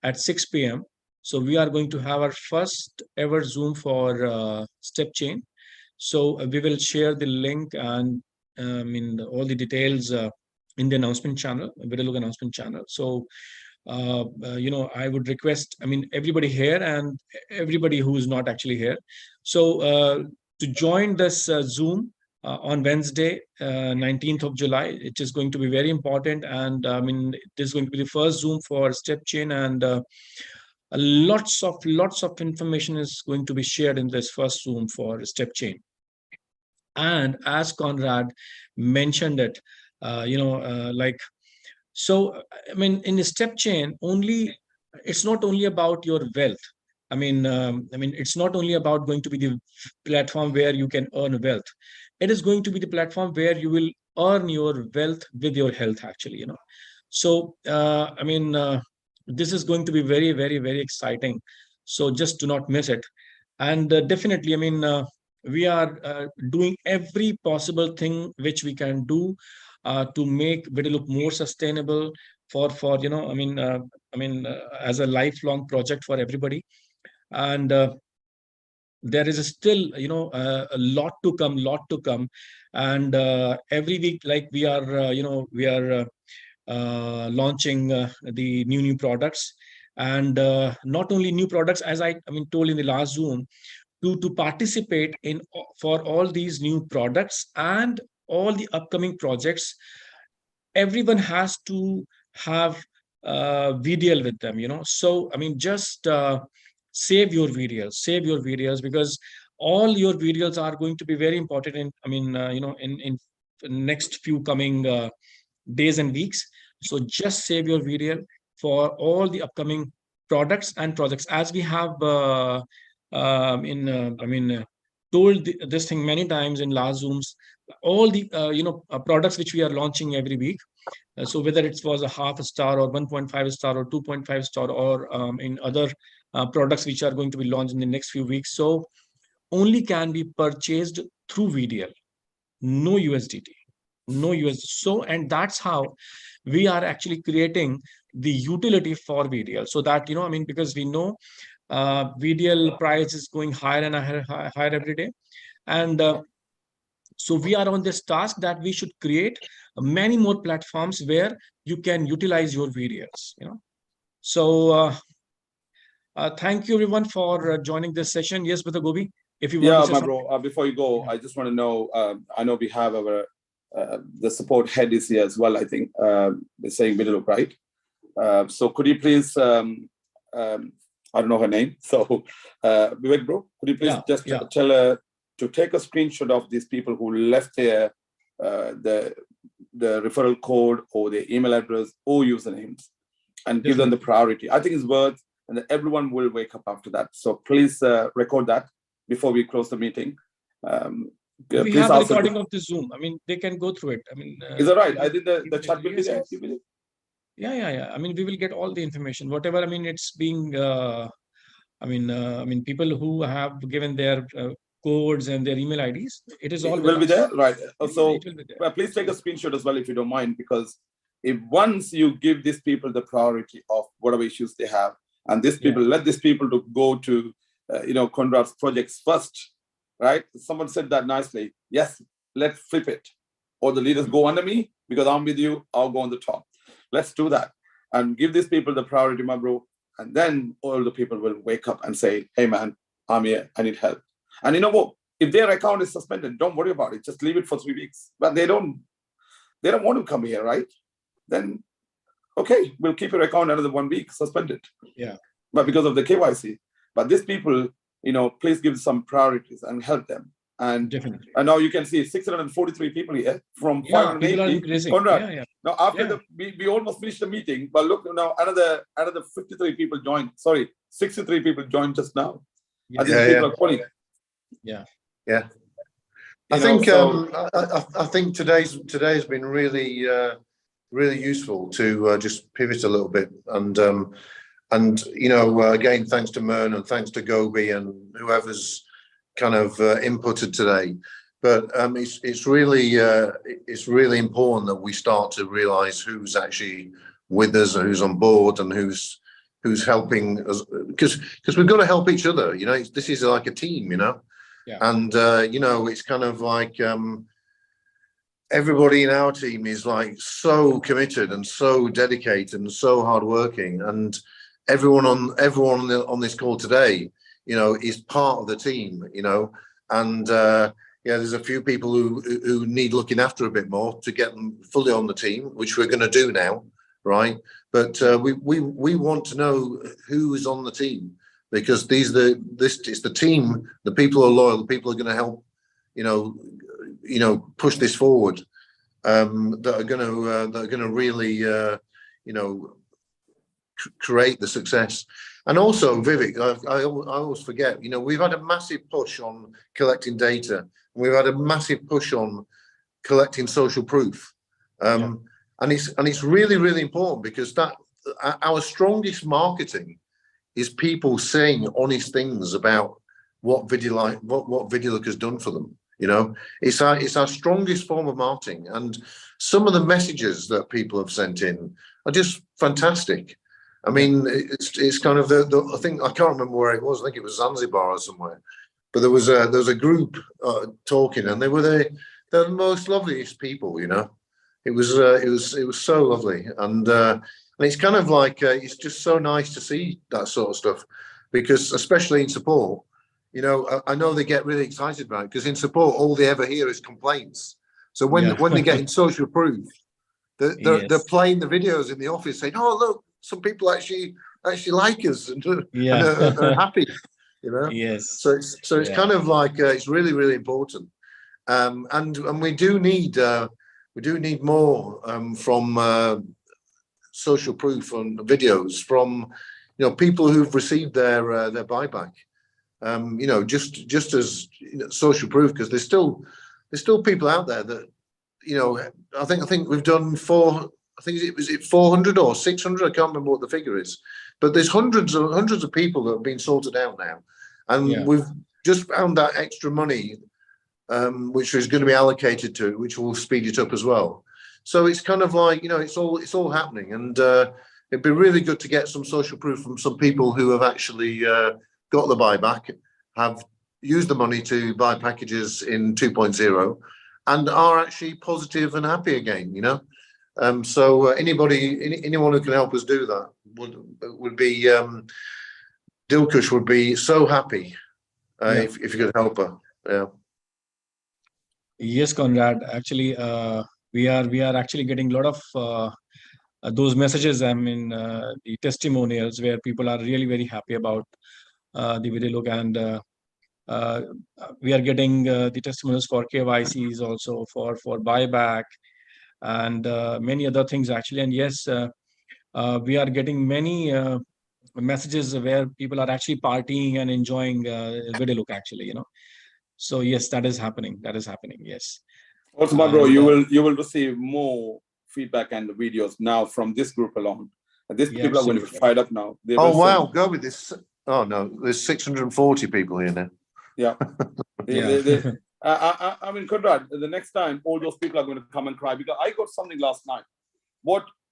at 6 p.m. So we are going to have our first ever Zoom for Step Chain. So we will share the link and all the details in the announcement channel, ViDiLOOK announcement channel. So I would request, everybody here and everybody who is not actually here. So to join this Zoom on Wednesday, 19th of July, it is going to be very important. And it is going to be the first Zoom for Step Chain, and lots of information is going to be shared in this first Zoom for Step Chain. And as Conrad mentioned it, so in the Step Chain, it's not only about your wealth. It's not only about going to be the platform where you can earn wealth. It is going to be the platform where you will earn your wealth with your health, actually. So this is going to be very, very, very exciting. So just do not miss it. And definitely, we are doing every possible thing which we can do to make ViDiLOOK more sustainable for as a lifelong project for everybody. And there is still a lot to come, and every week, like we are launching the new products, and not only new products, as I told in the last Zoom, to participate in for all these new products and all the upcoming projects. Everyone has to have VDL with them, so just save your videos, because all your videos are going to be very important in in next few coming days and weeks. So just save your video for all the upcoming products and projects, as we have told this thing many times in last Zooms. All the products which we are launching every week, so whether it was a half a star or 1.5 star or 2.5 star, or in other products which are going to be launched in the next few weeks, so only can be purchased through VDL, no USDT, no USDT. So, and that's how we are actually creating the utility for VDL, so that because we know VDL price is going higher and higher every day. And so we are on this task that we should create many more platforms where you can utilize your videos. So thank you everyone for joining this session. Yes, Mr. Gobi, if you want to say my something. bro, before you go, I just want to know, I know we have our the support head is here as well, I think, saying ViDiLOOK, right? So could you please I don't know her name, so Vivek bro, could you please tell her to take a screenshot of these people who left their the referral code or their email address or usernames, and give them the priority. I think it's worth, and everyone will wake up after that. So please record that before we close the meeting. We have a recording of the Zoom. They can go through it. Is that right? I think the chat will be there. Yeah. We will get all the information, whatever. It's being. People who have given their codes and their email IDs. It is all. It will be there, right? So well, please take a screenshot as well if you don't mind, because if once you give these people the priority of whatever issues they have, and these people let these people to go to Conrad's projects first, right? Someone said that nicely. Yes, let's flip it. Or the leaders go under me because I'm with you, I'll go on the top. Let's do that and give these people the priority, my bro. And then all the people will wake up and say, hey man, I'm here, I need help. And you know what? If their account is suspended, don't worry about it. Just leave it for 3 weeks. But they don't want to come here, right? Then, okay, we'll keep your account another 1 week, suspended. Yeah. But because of the KYC. But these people, you know, please give some priorities and help them. And Definitely. And now you can see 643 people here from Yeah, people are 580. increasing. Conrad, Yeah, yeah. now after we almost finished the meeting, but look now another 53 people joined. Sorry, 63 people joined just now. I think people are calling. Yeah. Yeah. You I know, think so- I think today's been really really useful to just pivot a little bit and you know again thanks to Mern and thanks to Gobi and whoever's kind of inputted today, but it's really important that we start to realize who's actually with us and who's on board and who's helping us, because we've got to help each other, you know. This is like a team, you know. Yeah. And you know, it's kind of like everybody in our team is like so committed and so dedicated and so hardworking, and everyone on this call today, you know, is part of the team, you know. And yeah, there's a few people who need looking after a bit more to get them fully on the team, which we're going to do now, right? But we want to know who is on the team, because it's the team, the people who are loyal, the people who are going to help, you know, push this forward, that are going to really, you know, create the success. And also, Vivek, I always forget, you know, we've had a massive push on collecting data. We've had a massive push on collecting social proof. And it's really, really important, because that our strongest marketing is people saying honest things about what ViDiLOOK has done for them. You know, it's our strongest form of marketing. And some of the messages that people have sent in are just fantastic. I mean, it's kind of I think, I can't remember where it was. I think it was Zanzibar or somewhere. But there was a group talking, and they were the most loveliest people. You know, it was so lovely, and it's kind of like it's just so nice to see that sort of stuff, because especially in support, you know, I know they get really excited about it, because in support all they ever hear is complaints. So when they're getting social proof, they're playing the videos in the office saying, "Oh, look, some people actually like us and are happy," you know. Yes. So it's kind of like it's really, really important, and we do need more from social proof on videos from, you know, people who've received their buyback. You know, just as, you know, social proof, because there's still people out there that, you know, I think we've done 400 or 600, I can't remember what the figure is, but there's hundreds of people that have been sorted out now, and we've just found that extra money, which is going to be allocated to it, which will speed it up as well. So it's kind of like, you know, it's all happening, and it'd be really good to get some social proof from some people who have actually got the buyback, have used the money to buy packages in 2.0, and are actually positive and happy again, you know. So anyone who can help us do that would be Dilkush would be so happy if you could help her. Yeah. Yes, Conrad. Actually, we are actually getting a lot of those messages. I mean, the testimonials where people are really very happy about the ViDiLOOK, and we are getting the testimonials for KYCs, also for buyback, and many other things actually. And yes, we are getting many messages where people are actually partying and enjoying ViDiLOOK actually, you know. So yes, that is happening. Yes. Also, my bro, you will receive more feedback and videos now from this group alone. And these people are going to be fired up now. Oh wow, go with this. Oh no, there's 640 people here now. Yeah. I mean, Conrad, the next time all those people are going to come and cry, because I got something last night.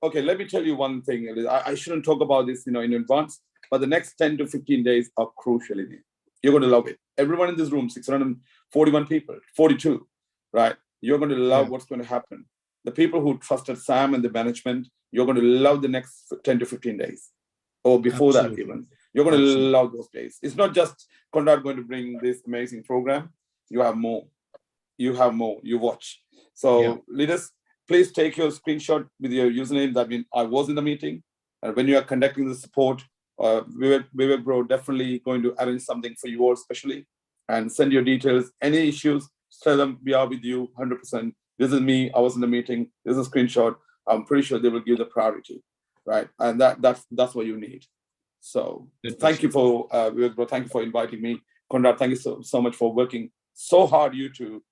Okay, let me tell you one thing. I shouldn't talk about this, you know, in advance, but the next 10 to 15 days are crucial in it. You're going to love it. Everyone in this room, 641 people, 42, right? You're going to love what's going to happen. The people who trusted Sam and the management, you're going to love the next 10 to 15 days, or before that even. You're going to love those days. It's not just Conrad going to bring this amazing program. You have more. You have more. You watch. So leaders, please take your screenshot with your username. That means I was in the meeting. And when you are conducting the support, Vivek Bro definitely going to arrange something for you all specially, and send your details. Any issues, tell them we are with you 100%. This is me. I was in the meeting. This is a screenshot. I'm pretty sure they will give the priority, right? And that's what you need. So thank you for Vivek Bro. Thank you for inviting me, Conrad. Thank you so much for working so hard. You two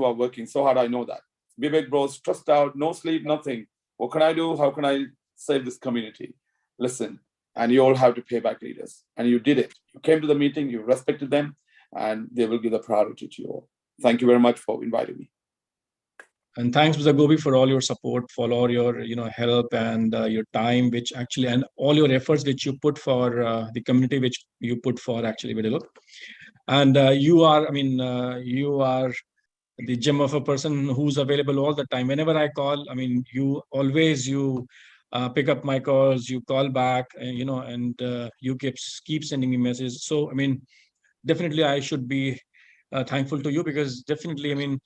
are working so hard. I know that. Vivek Bro, stressed out, no sleep, nothing. What can I do? How can I save this community? Listen, and you all have to pay back leaders. And you did it. You came to the meeting, you respected them, and they will give the priority to you all. Thank you very much for inviting me. And thanks, Mr. Gobi, for all your support, for all your help and your time, which actually, and all your efforts which you put for the community, which you put for actually ViDiLOOK. And you are the gem of a person who's available all the time. Whenever I call, you always pick up my calls, you call back, and you keep sending me messages. So definitely I should be thankful to you, because definitely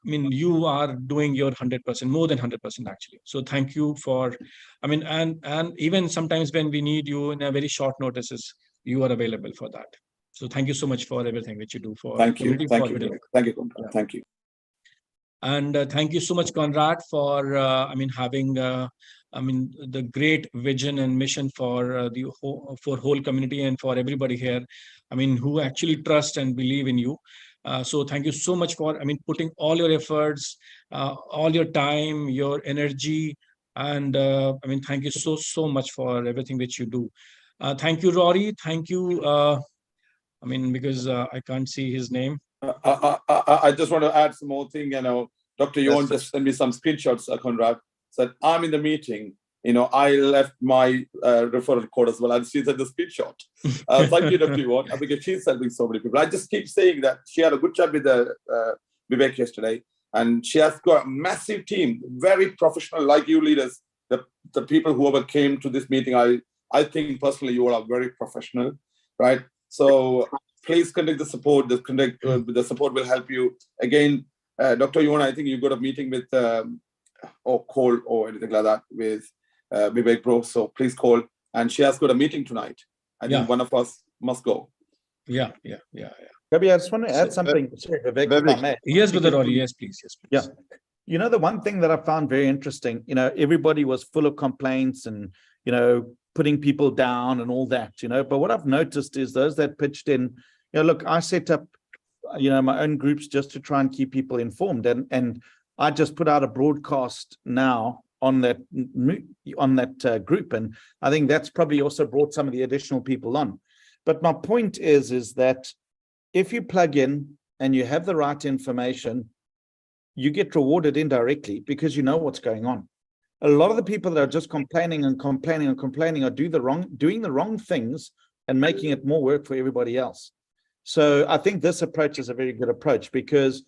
you are doing your 100%, more than 100% actually. So thank you for, and even sometimes when we need you in a very short notices, you are available for that. So thank you so much for everything which you do for community. Thank you. Thank you. And thank you so much, Conrad, for having the great vision and mission for the whole community and for everybody here. Who actually trust and believe in you. So thank you so much for putting all your efforts, all your time, your energy, and thank you so much for everything which you do. Thank you, Rory. Thank you. Because I can't see his name. I just want to add some more thing. Dr. Yuan just sent me some screenshots. Conrad said, I'm in the meeting. I left my referral code as well. And she said the screenshot. Thank you, Dr. Yuan, because she's helping so many people. I just keep saying that she had a good chat with Vivek yesterday. And she has got a massive team, very professional, like you leaders. The people who came to this meeting, I think personally you all are very professional, right? So please conduct the support. The support will help you. Again, Dr. Yuan, I think you got a meeting with or call or anything like that with Vivek Bro. So please call. And she has got a meeting tonight. I think one of us must go. Yeah. Gabi, I just want to add something. Sorry, Vivek. Yes, Brother Rory. Yes, please. Yeah. The one thing that I found very interesting, everybody was full of complaints and, putting people down and all that, but what I've noticed is those that pitched in, look, I set up, my own groups just to try and keep people informed. And I just put out a broadcast now on that group. And I think that's probably also brought some of the additional people on. But my point is that if you plug in and you have the right information, you get rewarded indirectly because you know what's going on. A lot of the people that are just complaining are doing the wrong things and making it more work for everybody else. So I think this approach is a very good approach because,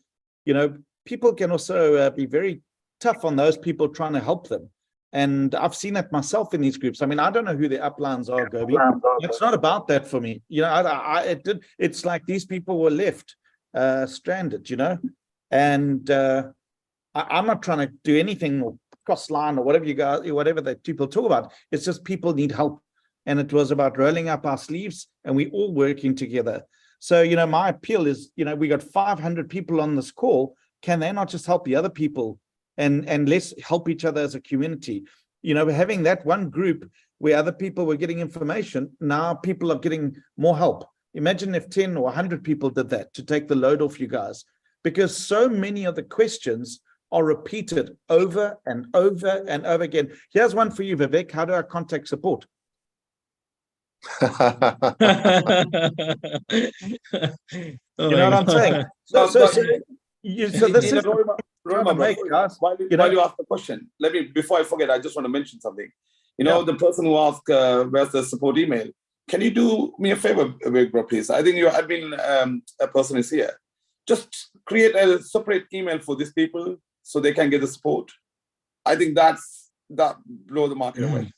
people can also be very tough on those people trying to help them. And I've seen that myself in these groups. I don't know who the uplines are, Gobi. It's not about that for me. It's like these people were left stranded, and I'm not trying to do anything or cross line or whatever that people talk about. It's just people need help. And it was about rolling up our sleeves and we all working together. So, my appeal is, we got 500 people on this call. Can they not just help the other people and let's help each other as a community? Having that one group where other people were getting information, now people are getting more help. Imagine if 10 or 100 people did that to take the load off you guys, because so many of the questions are repeated over and over and over again. Here's one for you, Vivek. How do I contact support? You know what I'm saying? So this is remember, while you ask the question, before I forget, I just want to mention something. The person who asked, where's the support email? can you do me a favor, bro, please? I think your admin person is here. Just create a separate email for these people so they can get the support. I think that blow the market away.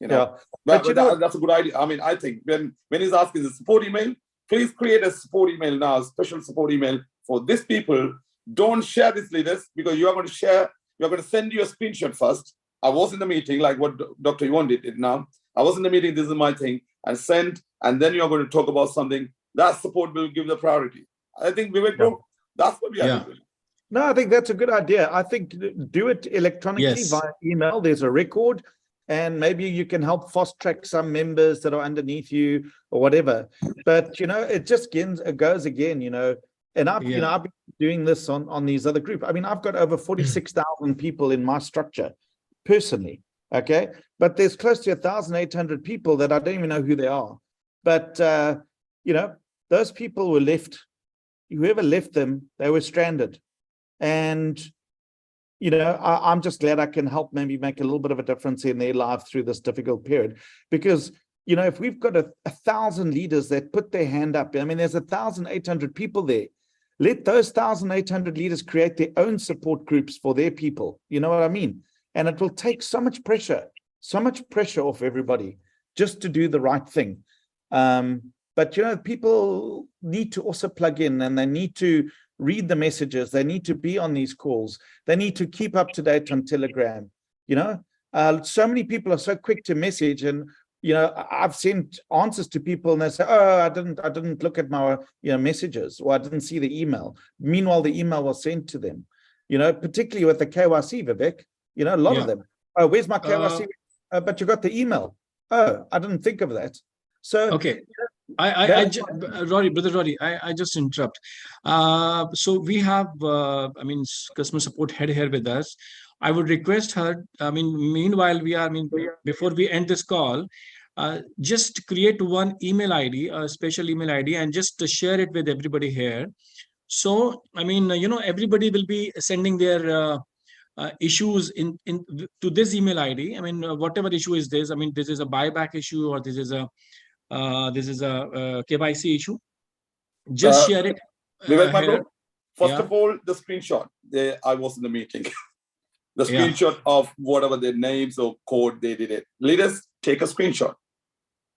You know, but that's a good idea. I mean, I think when he's asking the support email, please create a support email now, special support email for these people. Don't share these leaders because you are going to share. You're going to send you a screenshot first. I was in the meeting, like what Dr. Yuan did now. I was in the meeting. This is my thing. I sent, and then you're going to talk about something. That support will give the priority. I think Vivek, bro, that's what we are doing. No, I think that's a good idea. I think do it electronically via email. There's a record, and maybe you can help fast track some members that are underneath you or whatever. But, you know, it just goes again, you know, and I've been doing this on these other groups. I mean, I've got over 46,000 people in my structure personally. Okay. But there's close to 1,800 people that I don't even know who they are. But, you know, those people were left, whoever left them, they were stranded. And, you know, I'm just glad I can help maybe make a little bit of a difference in their life through this difficult period. Because, you know, if we've got 1,000 leaders that put their hand up, I mean, there's 1,800 people there. Let those 1,800 leaders create their own support groups for their people. You know what I mean? And it will take so much pressure off everybody just to do the right thing. But, you know, people need to also plug in, and they need to read the messages. They need to be on these calls. They need to keep up to date on Telegram. You know, so many people are so quick to message, and, you know, I've sent answers to people and they say, oh, I didn't look at my, you know, messages, or I didn't see the email. Meanwhile, the email was sent to them, you know, particularly with the KYC, Vivek, you know, a lot of them. Oh, where's my KYC? But you got the email. Oh, I didn't think of that. So, okay. Brother Rory, I just interrupt. So we have, I mean, customer support head here with us. I would request her, I mean, meanwhile, before we end this call, just create one email ID, a special email ID, and just share it with everybody here. So, I mean, you know, everybody will be sending their issues to this email ID. I mean, whatever issue is this, I mean, this is a buyback issue, or this is a KYC issue. Just share it. First of all, the screenshot. I was in the meeting. The screenshot of whatever their names or code they did it. Leaders, take a screenshot.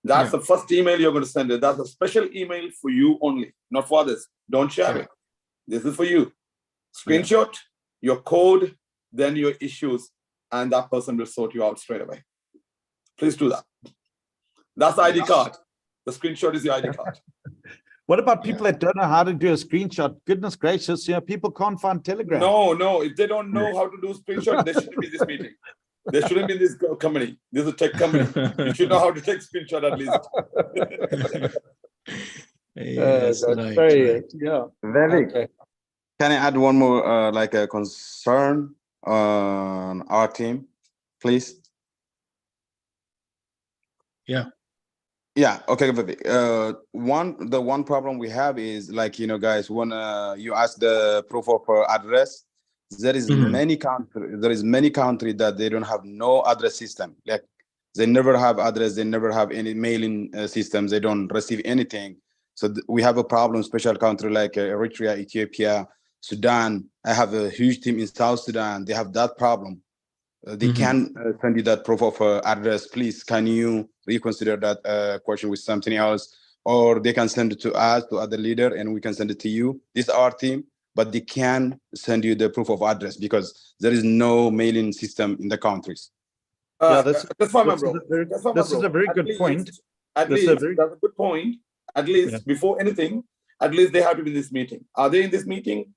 That's the first email you're going to send it. That's a special email for you only, not for others. Don't share it. This is for you. Screenshot your code, then your issues, and that person will sort you out straight away. Please do that. That's the ID card. The screenshot is the ID card. What about people that don't know how to do a screenshot? Goodness gracious, you know, people can't find Telegram. No, if they don't know how to do screenshot, they shouldn't be in this meeting. They shouldn't be in this company. This is a tech company. You should know how to take screenshot at least. Yes, right. Vivek, can I add one more, like a concern on our team, please? Yeah. Okay. The one problem we have is, like, you know, guys, when you ask the proof of address, there is many countries that they don't have no address system. Like, they never have address, they never have any mailing systems, they don't receive anything. So we have a problem. Special country like Eritrea, Ethiopia, Sudan. I have a huge team in South Sudan. They have that problem. They can send you that proof of address. Please, can you reconsider that question with something else? Or they can send it to us, to other leader, and we can send it to you. This is our team, but they can send you the proof of address because there is no mailing system in the countries. That's fine, bro. This is a very good point. That's a good point. At least before anything, at least they have to be in this meeting. Are they in this meeting?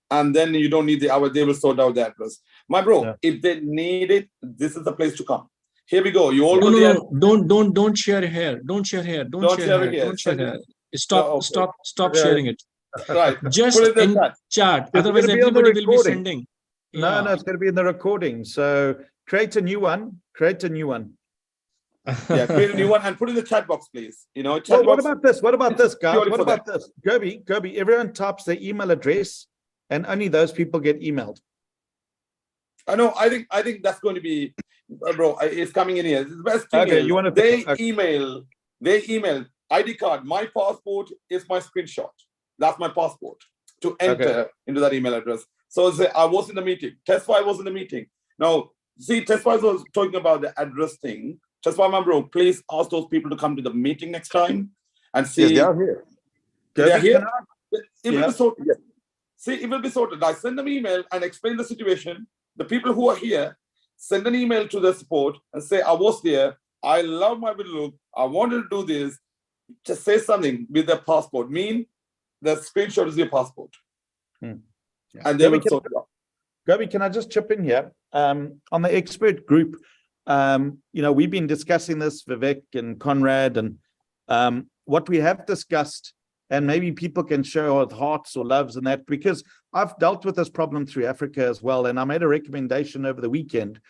And then you don't need the hour, they will sort out the address. My bro, if they need it, this is the place to come. Here we go. You all don't share here. Don't share here. Don't share here. Don't share here. Stop sharing it. Right. Just put it in the chat. Otherwise, everybody will be sending. No, it's going to be in the recording. So create a new one. Create a new one. Create a new one and put in the chat box, please. You know, what about this? What about this, guys? What about this? Gobi, everyone types their email address, and only those people get emailed. I know. I think that's going to be, bro. It's coming in here. It's the best email. Okay, you want to? They email They email ID card. My passport is my screenshot. That's my passport to enter into that email address. So say I was in the meeting. Testify was in the meeting. Now, see, Testify was talking about the address thing. Testify, my bro, please ask those people to come to the meeting next time and see. Yes, they are here. They are here. It will Yeah. be sorted. See, it will be sorted. I send them email and explain the situation. The people who are here send an email to the support and say, I was there. I love my ViDiLOOK. I wanted to do this. Just say something with their passport. Mean the screenshot is your passport. Yeah. And they Yeah, will sort it out. Gobi, can I just chip in here? On the expert group, we've been discussing this, Vivek and Conrad, and what we have discussed, and maybe people can show with hearts or loves and that, because I've dealt with this problem through Africa as well. And I made a recommendation over the weekend.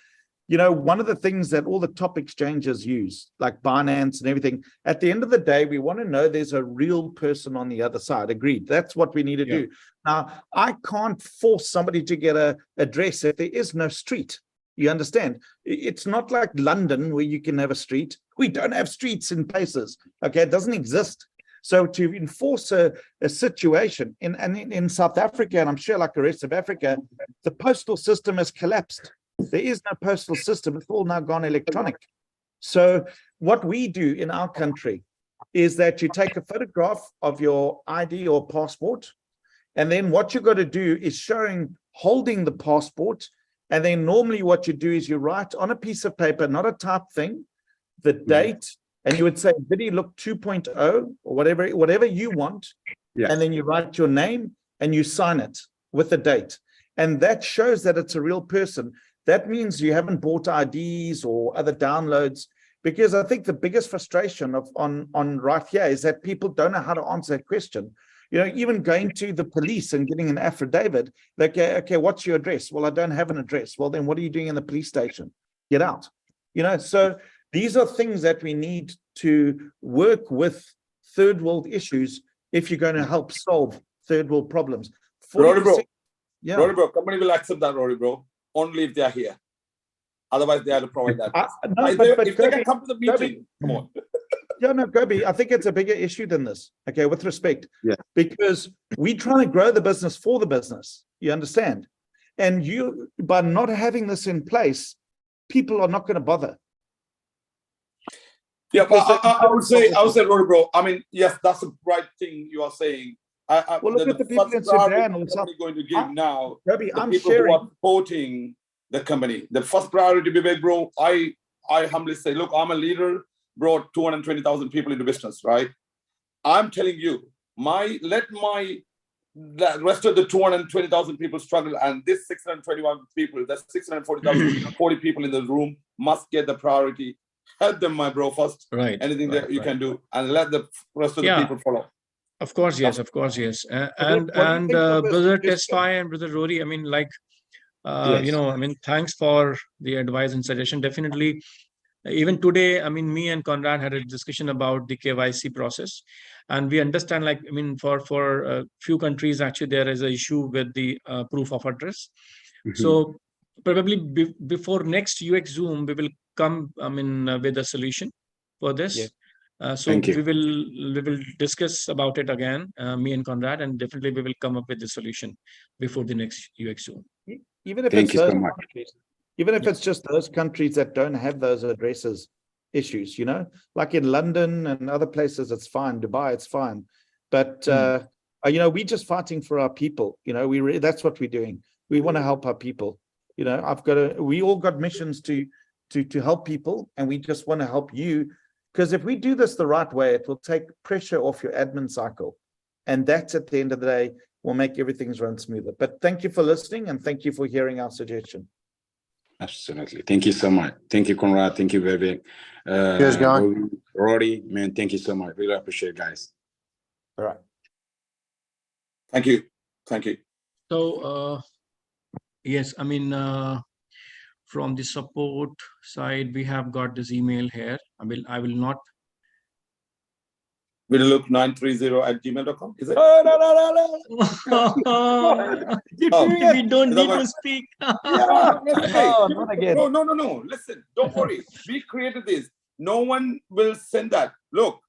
One of the things that all the top exchanges use, like Binance and everything, at the end of the day, we want to know there's a real person on the other side. Agreed. That's what we need to do. Now, I can't force somebody to get an address if there is no street. You understand? It's not like London where you can have a street. We don't have streets in places. Okay, it doesn't exist. So to enforce a situation in South Africa, and I'm sure like the rest of Africa, the postal system has collapsed. There is no postal system. It's all now gone electronic. So what we do in our country is that you take a photograph of your ID or passport, and then what you got to do is holding the passport. And then normally what you do is you write on a piece of paper, not a type thing, the date, and you would say ViDiLOOK 2.0 or whatever you want. Yeah. And then you write your name and you sign it with the date. And that shows that it's a real person. That means you haven't bought IDs or other downloads, because I think the biggest frustration on right here is that people don't know how to answer that question. Even going to the police and getting an affidavit, like, okay, what's your address? Well, I don't have an address. Well, then what are you doing in the police station? Get out. So these are things that we need to work with third world issues if you're going to help solve third world problems. Rory, bro. Yeah. Rory, bro, company will accept that, Rory, bro. Only if they are here. Otherwise, they have to provide that. If they can come to the meeting, come on. Yeah, no, Gobi, I think it's a bigger issue than this. Okay, with respect. Yeah. Because we're trying to grow the business for the business. You understand? And by not having this in place, people are not going to bother. Yeah, but I would say, Rory, bro. I mean, yes, that's the right thing you are saying. Well, look at the people in Sudan or something. Going to give now. Gobi, the I'm people sharing. who are supporting the company. The first priority, Vivek, bro. I humbly say, look, I'm a leader. Brought 220,000 people into business, right? I'm telling you, let the rest of the 220,000 people struggle, and this 621 people, that's 40 people in the room must get the priority. Help them, my bro, first. Right. Anything that you can do, and let the rest of the people follow. Of course, yes. And brother Testify and brother Rory, I mean, like, thanks for the advice and suggestion. Definitely. Even today, I mean, me and Conrad had a discussion about the KYC process, and we understand, like, I mean, for a few countries, actually, there is an issue with the proof of address. So probably before next UX Zoom, we will come, with a solution for this. So we will discuss about it again, me and Conrad, and definitely we will come up with the solution before the next UX Zoom. Even if it's those countries. Even if it's just those countries that don't have those addresses issues, like in London and other places, it's fine. Dubai, it's fine. But, we're just fighting for our people. That's what we're doing. We want to help our people. We all got missions to help people, and we just want to help you. Because if we do this the right way, it will take pressure off your admin cycle. And that's, at the end of the day, will make everything run smoother. But thank you for listening, and thank you for hearing our suggestion. Absolutely. Thank you so much. Thank you, Conrad. Thank you, Vivek. Cheers, guys. Rory, man, thank you so much. Really appreciate it, guys. All right. Thank you. Thank you. So, yes, I mean, from the support side, we have got this email here. I will not. ViDiLOOK930@gmail.com. Is it? No. We don't need to speak. Not again. No. Listen, don't worry. We created this. No one will send that. Look,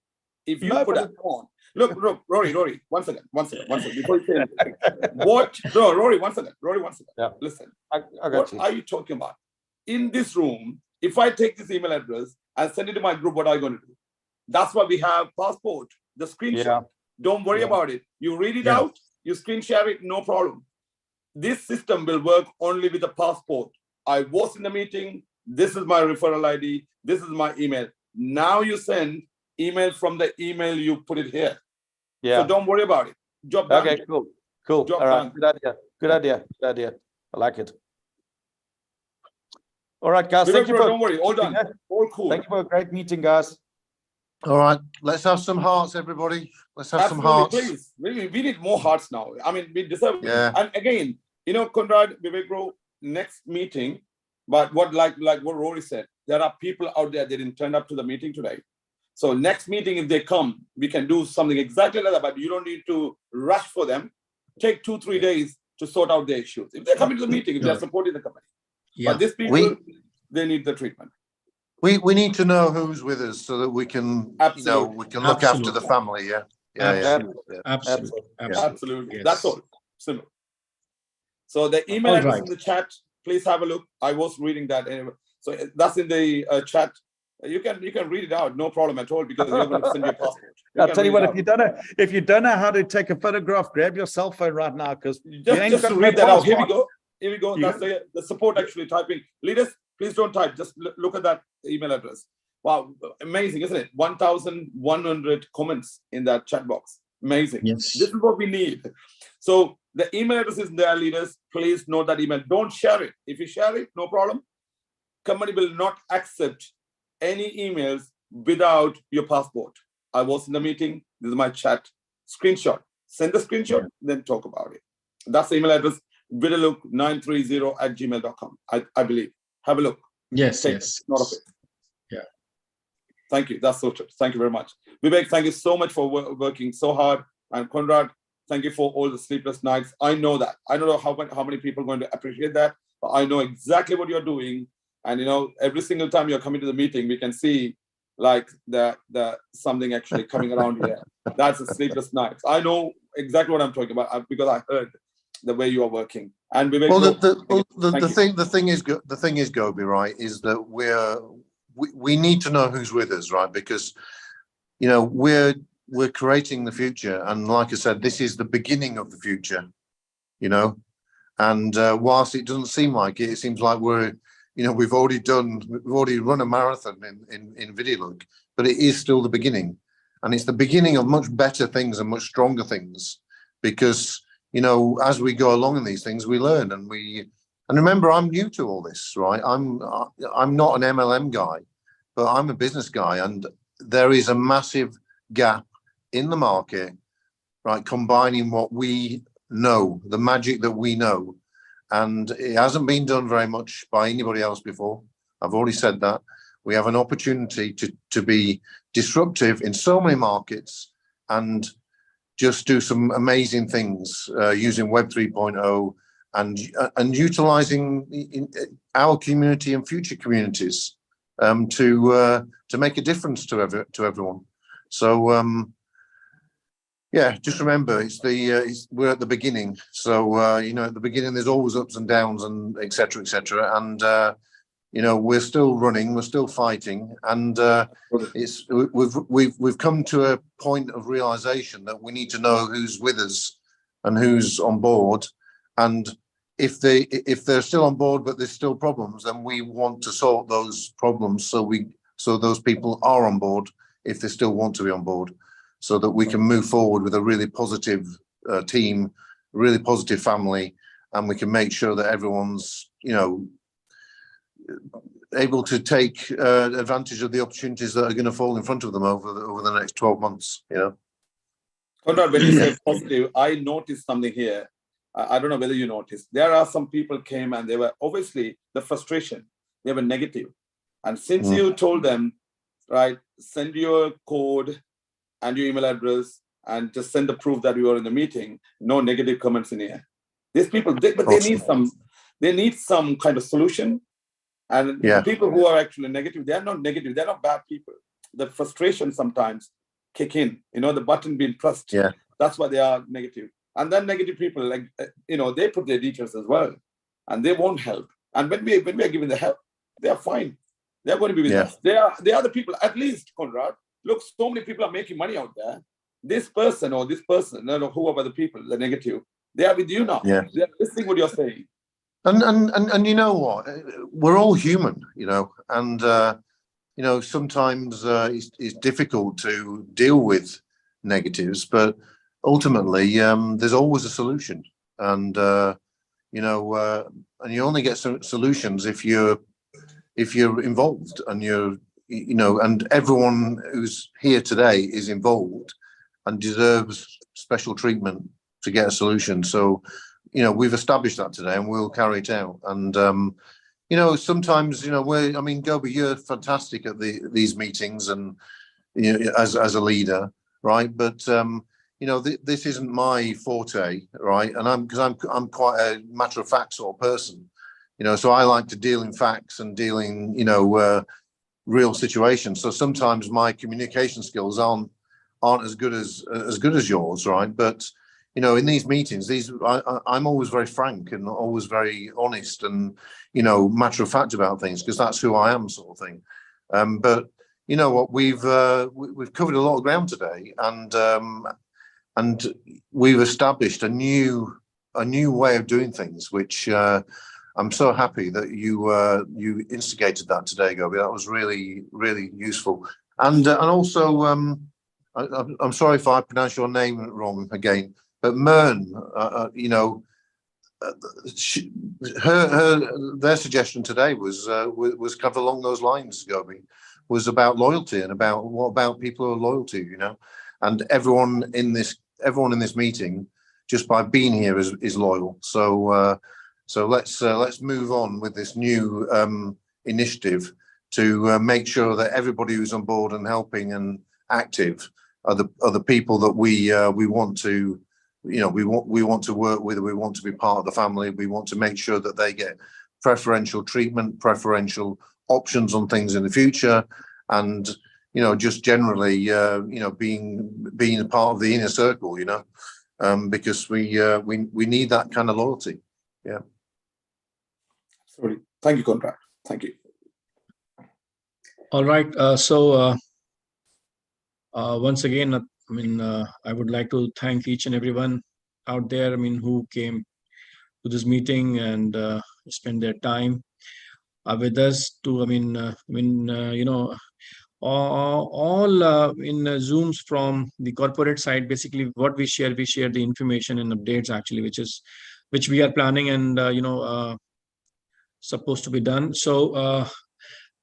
if you put that on, look, Rory, one second, before you say anything. Rory, one second. Yeah. Listen, I got what you. are you talking about? In this room, if I take this email address and send it to my group, what are you going to do? That's why we have passport, the screenshot. Yeah. Don't worry about it. You read it out, you screen share it, no problem. This system will work only with the passport. I was in the meeting. This is my referral ID. This is my email. Now you send email from the email, you put it here. Yeah. So don't worry about it. Job done. Okay, cool. Job All right, done. good idea. I like it. All right, guys. Thank you for, don't worry, all done, all cool. Thank you for a great meeting, guys. All right, let's have some hearts, everybody. Let's have some hearts. Please. We need more hearts now. I mean, we deserve. Yeah. And again, you know, Conrad, Vivek bro, next meeting, but what like what Rory said, there are people out there that didn't turn up to the meeting today. So next meeting, if they come, we can do something exactly like that, but you don't need to rush for them. Take 2-3 days to sort out their issues. If they're coming to the meeting, if they're supporting the company. Yeah. But these people, they need the treatment. We need to know who's with us so that we can, you know, we can look after the family. Absolutely. Yes. That's all. Simple. So the email address in the chat, please have a look. I was reading that anyway. So that's in the chat. You can read it out, no problem at all, because you're going to send your passport. I'll tell you what, if you don't know how to take a photograph, grab your cell phone right now, because just to read that out. Here we go. That's the support actually typing. Leaders, please don't type. Just look at that email address. Wow, amazing, isn't it? 1,100 comments in that chat box. Amazing. Yes. This is what we need. So the email address is there, leaders. Please note that email. Don't share it. If you share it, no problem. Company will not accept any emails without your passport. I was in the meeting. This is my chat screenshot. Send the screenshot, then talk about it. That's the email address, ViDiLOOK930@gmail.com. I believe. Have a look. Yes. Not of it. Yeah. Thank you. That's so true. Thank you very much. Vivek, thank you so much for working so hard. And Conrad, thank you for all the sleepless nights. I know that. I don't know how many people are going to appreciate that, but I know exactly what you're doing. And, you know, every single time you're coming to the meeting, we can see like the something actually coming around here. That's a sleepless nights. I know exactly what I'm talking about because I heard the way you are working. And Vivek, well, the thing is, Gobi, right, is that we need to know who's with us, right? Because, you know, we're creating the future, and like I said, this is the beginning of the future, you know. And whilst it doesn't seem like it, it seems like we've already run a marathon in ViDiLOOK, but it is still the beginning, and it's the beginning of much better things and much stronger things, because, you know, as we go along in these things, we learn, and remember, I'm new to all this, right? I'm not an MLM guy, but I'm a business guy, and there is a massive gap in the market, right? Combining what we know, the magic that we know. And it hasn't been done very much by anybody else before. I've already said that. We have an opportunity to be disruptive in so many markets and just do some amazing things using Web 3.0 and utilizing our community and future communities to make a difference to everyone. So yeah, just remember, we're at the beginning. So you know, at the beginning, there's always ups and downs and et cetera, and you know, we're still running, we're still fighting, and we've come to a point of realization that we need to know who's with us and who's on board, and if they're still on board but there's still problems, then we want to sort those problems so those people are on board if they still want to be on board, so that we can move forward with a really positive team, really positive family, and we can make sure that everyone's, you know, able to take advantage of the opportunities that are going to fall in front of them over the next 12 months, you know. Conrad, when you say positive, I noticed something here. I don't know whether you noticed. There are some people came and they were obviously the frustration. They were negative. And since you told them, right, send your code and your email address and just send the proof that you are in the meeting, no negative comments in here. These people, they need some kind of solution. And Yeah. the people who are actually negative, they're not negative, they're not bad people. The frustration sometimes kick in, the button being pressed. Yeah. That's why they are negative. And then negative people, like, they put their details as well, and they won't help. And when we are giving the help, they are fine. They're going to be with us. They are the people, at least, Conrad. Look, so many people are making money out there. This person or this person, whoever the people, the negative, they are with you now. Yeah. They are listening what you're saying. And you know what? We're all human, and sometimes it's difficult to deal with negatives, but ultimately there's always a solution, and and you only get solutions if you're involved, and and everyone who's here today is involved and deserves special treatment to get a solution. So we've established that today, and we'll carry it out. And sometimes Gobi, you're fantastic at these meetings, and as a leader, right? But this isn't my forte, right? And I'm quite a matter of fact sort of person, so I like to deal in facts and dealing real situations. So sometimes my communication skills aren't as good as yours, right? But in these meetings, I'm always very frank and always very honest and matter of fact about things, because that's who I am, sort of thing. But you know what, we've covered a lot of ground today, and we've established a new way of doing things, which I'm so happy that you instigated that today, Gobi. That was really, really useful. And also, I'm sorry if I pronounce your name wrong again, but Mern, their suggestion today was kind of along those lines, Gobi, was about loyalty, and what about people who are loyal to you, and everyone in this meeting, just by being here, is loyal. So let's move on with this new initiative to make sure that everybody who's on board and helping and active are the people that we want to we want to work with. We want to be part of the family. We want to make sure that they get preferential treatment, preferential options on things in the future, and just generally being a part of the inner circle, because we need that kind of loyalty. Yeah. Absolutely. Thank you, Conrad. Thank you. All right. Once again, I would like to thank each and everyone out there, who came to this meeting and spend their time with us to, all in Zooms from the corporate side. Basically, what we share the information and updates, actually, which we are planning and, supposed to be done. So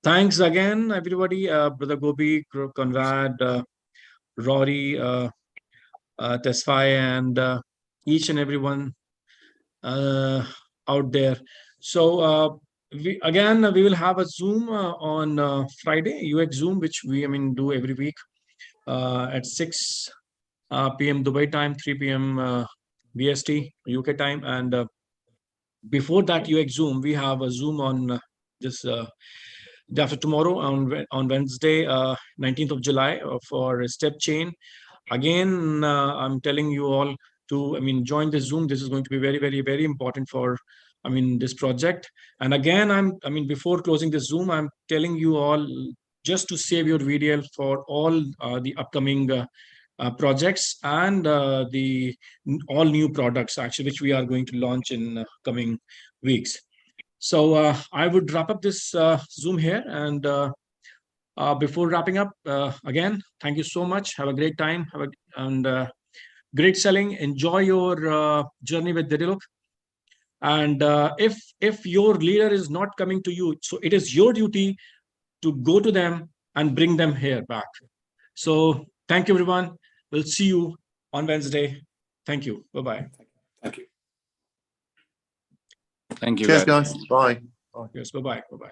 thanks again, everybody, Brother Gobi, Conrad, Rory, Tesfaye, and each and everyone out there. So we will have a Zoom on Friday, UX Zoom, which we do every week at 6 p.m. Dubai time, 3 p.m. BST UK time, and before that UX Zoom, we have a Zoom on this day after tomorrow, on Wednesday, 19th of July, for Step Chain. Again, I'm telling you all to join this Zoom. This is going to be very, very, very important for this project. And again, before closing this Zoom, I'm telling you all just to save your VDL for all the upcoming projects and the all new products, actually, which we are going to launch in coming weeks. So I would wrap up this Zoom here, and before wrapping up, again, thank you so much. Have a great time, and great selling. Enjoy your journey with ViDiLOOK. And if your leader is not coming to you, so it is your duty to go to them and bring them here back. So thank you, everyone. We'll see you on Wednesday. Thank you. Bye-bye. Thank you. Thank you, Cheers, guys. guys. Bye. Yes, bye-bye. Bye-bye.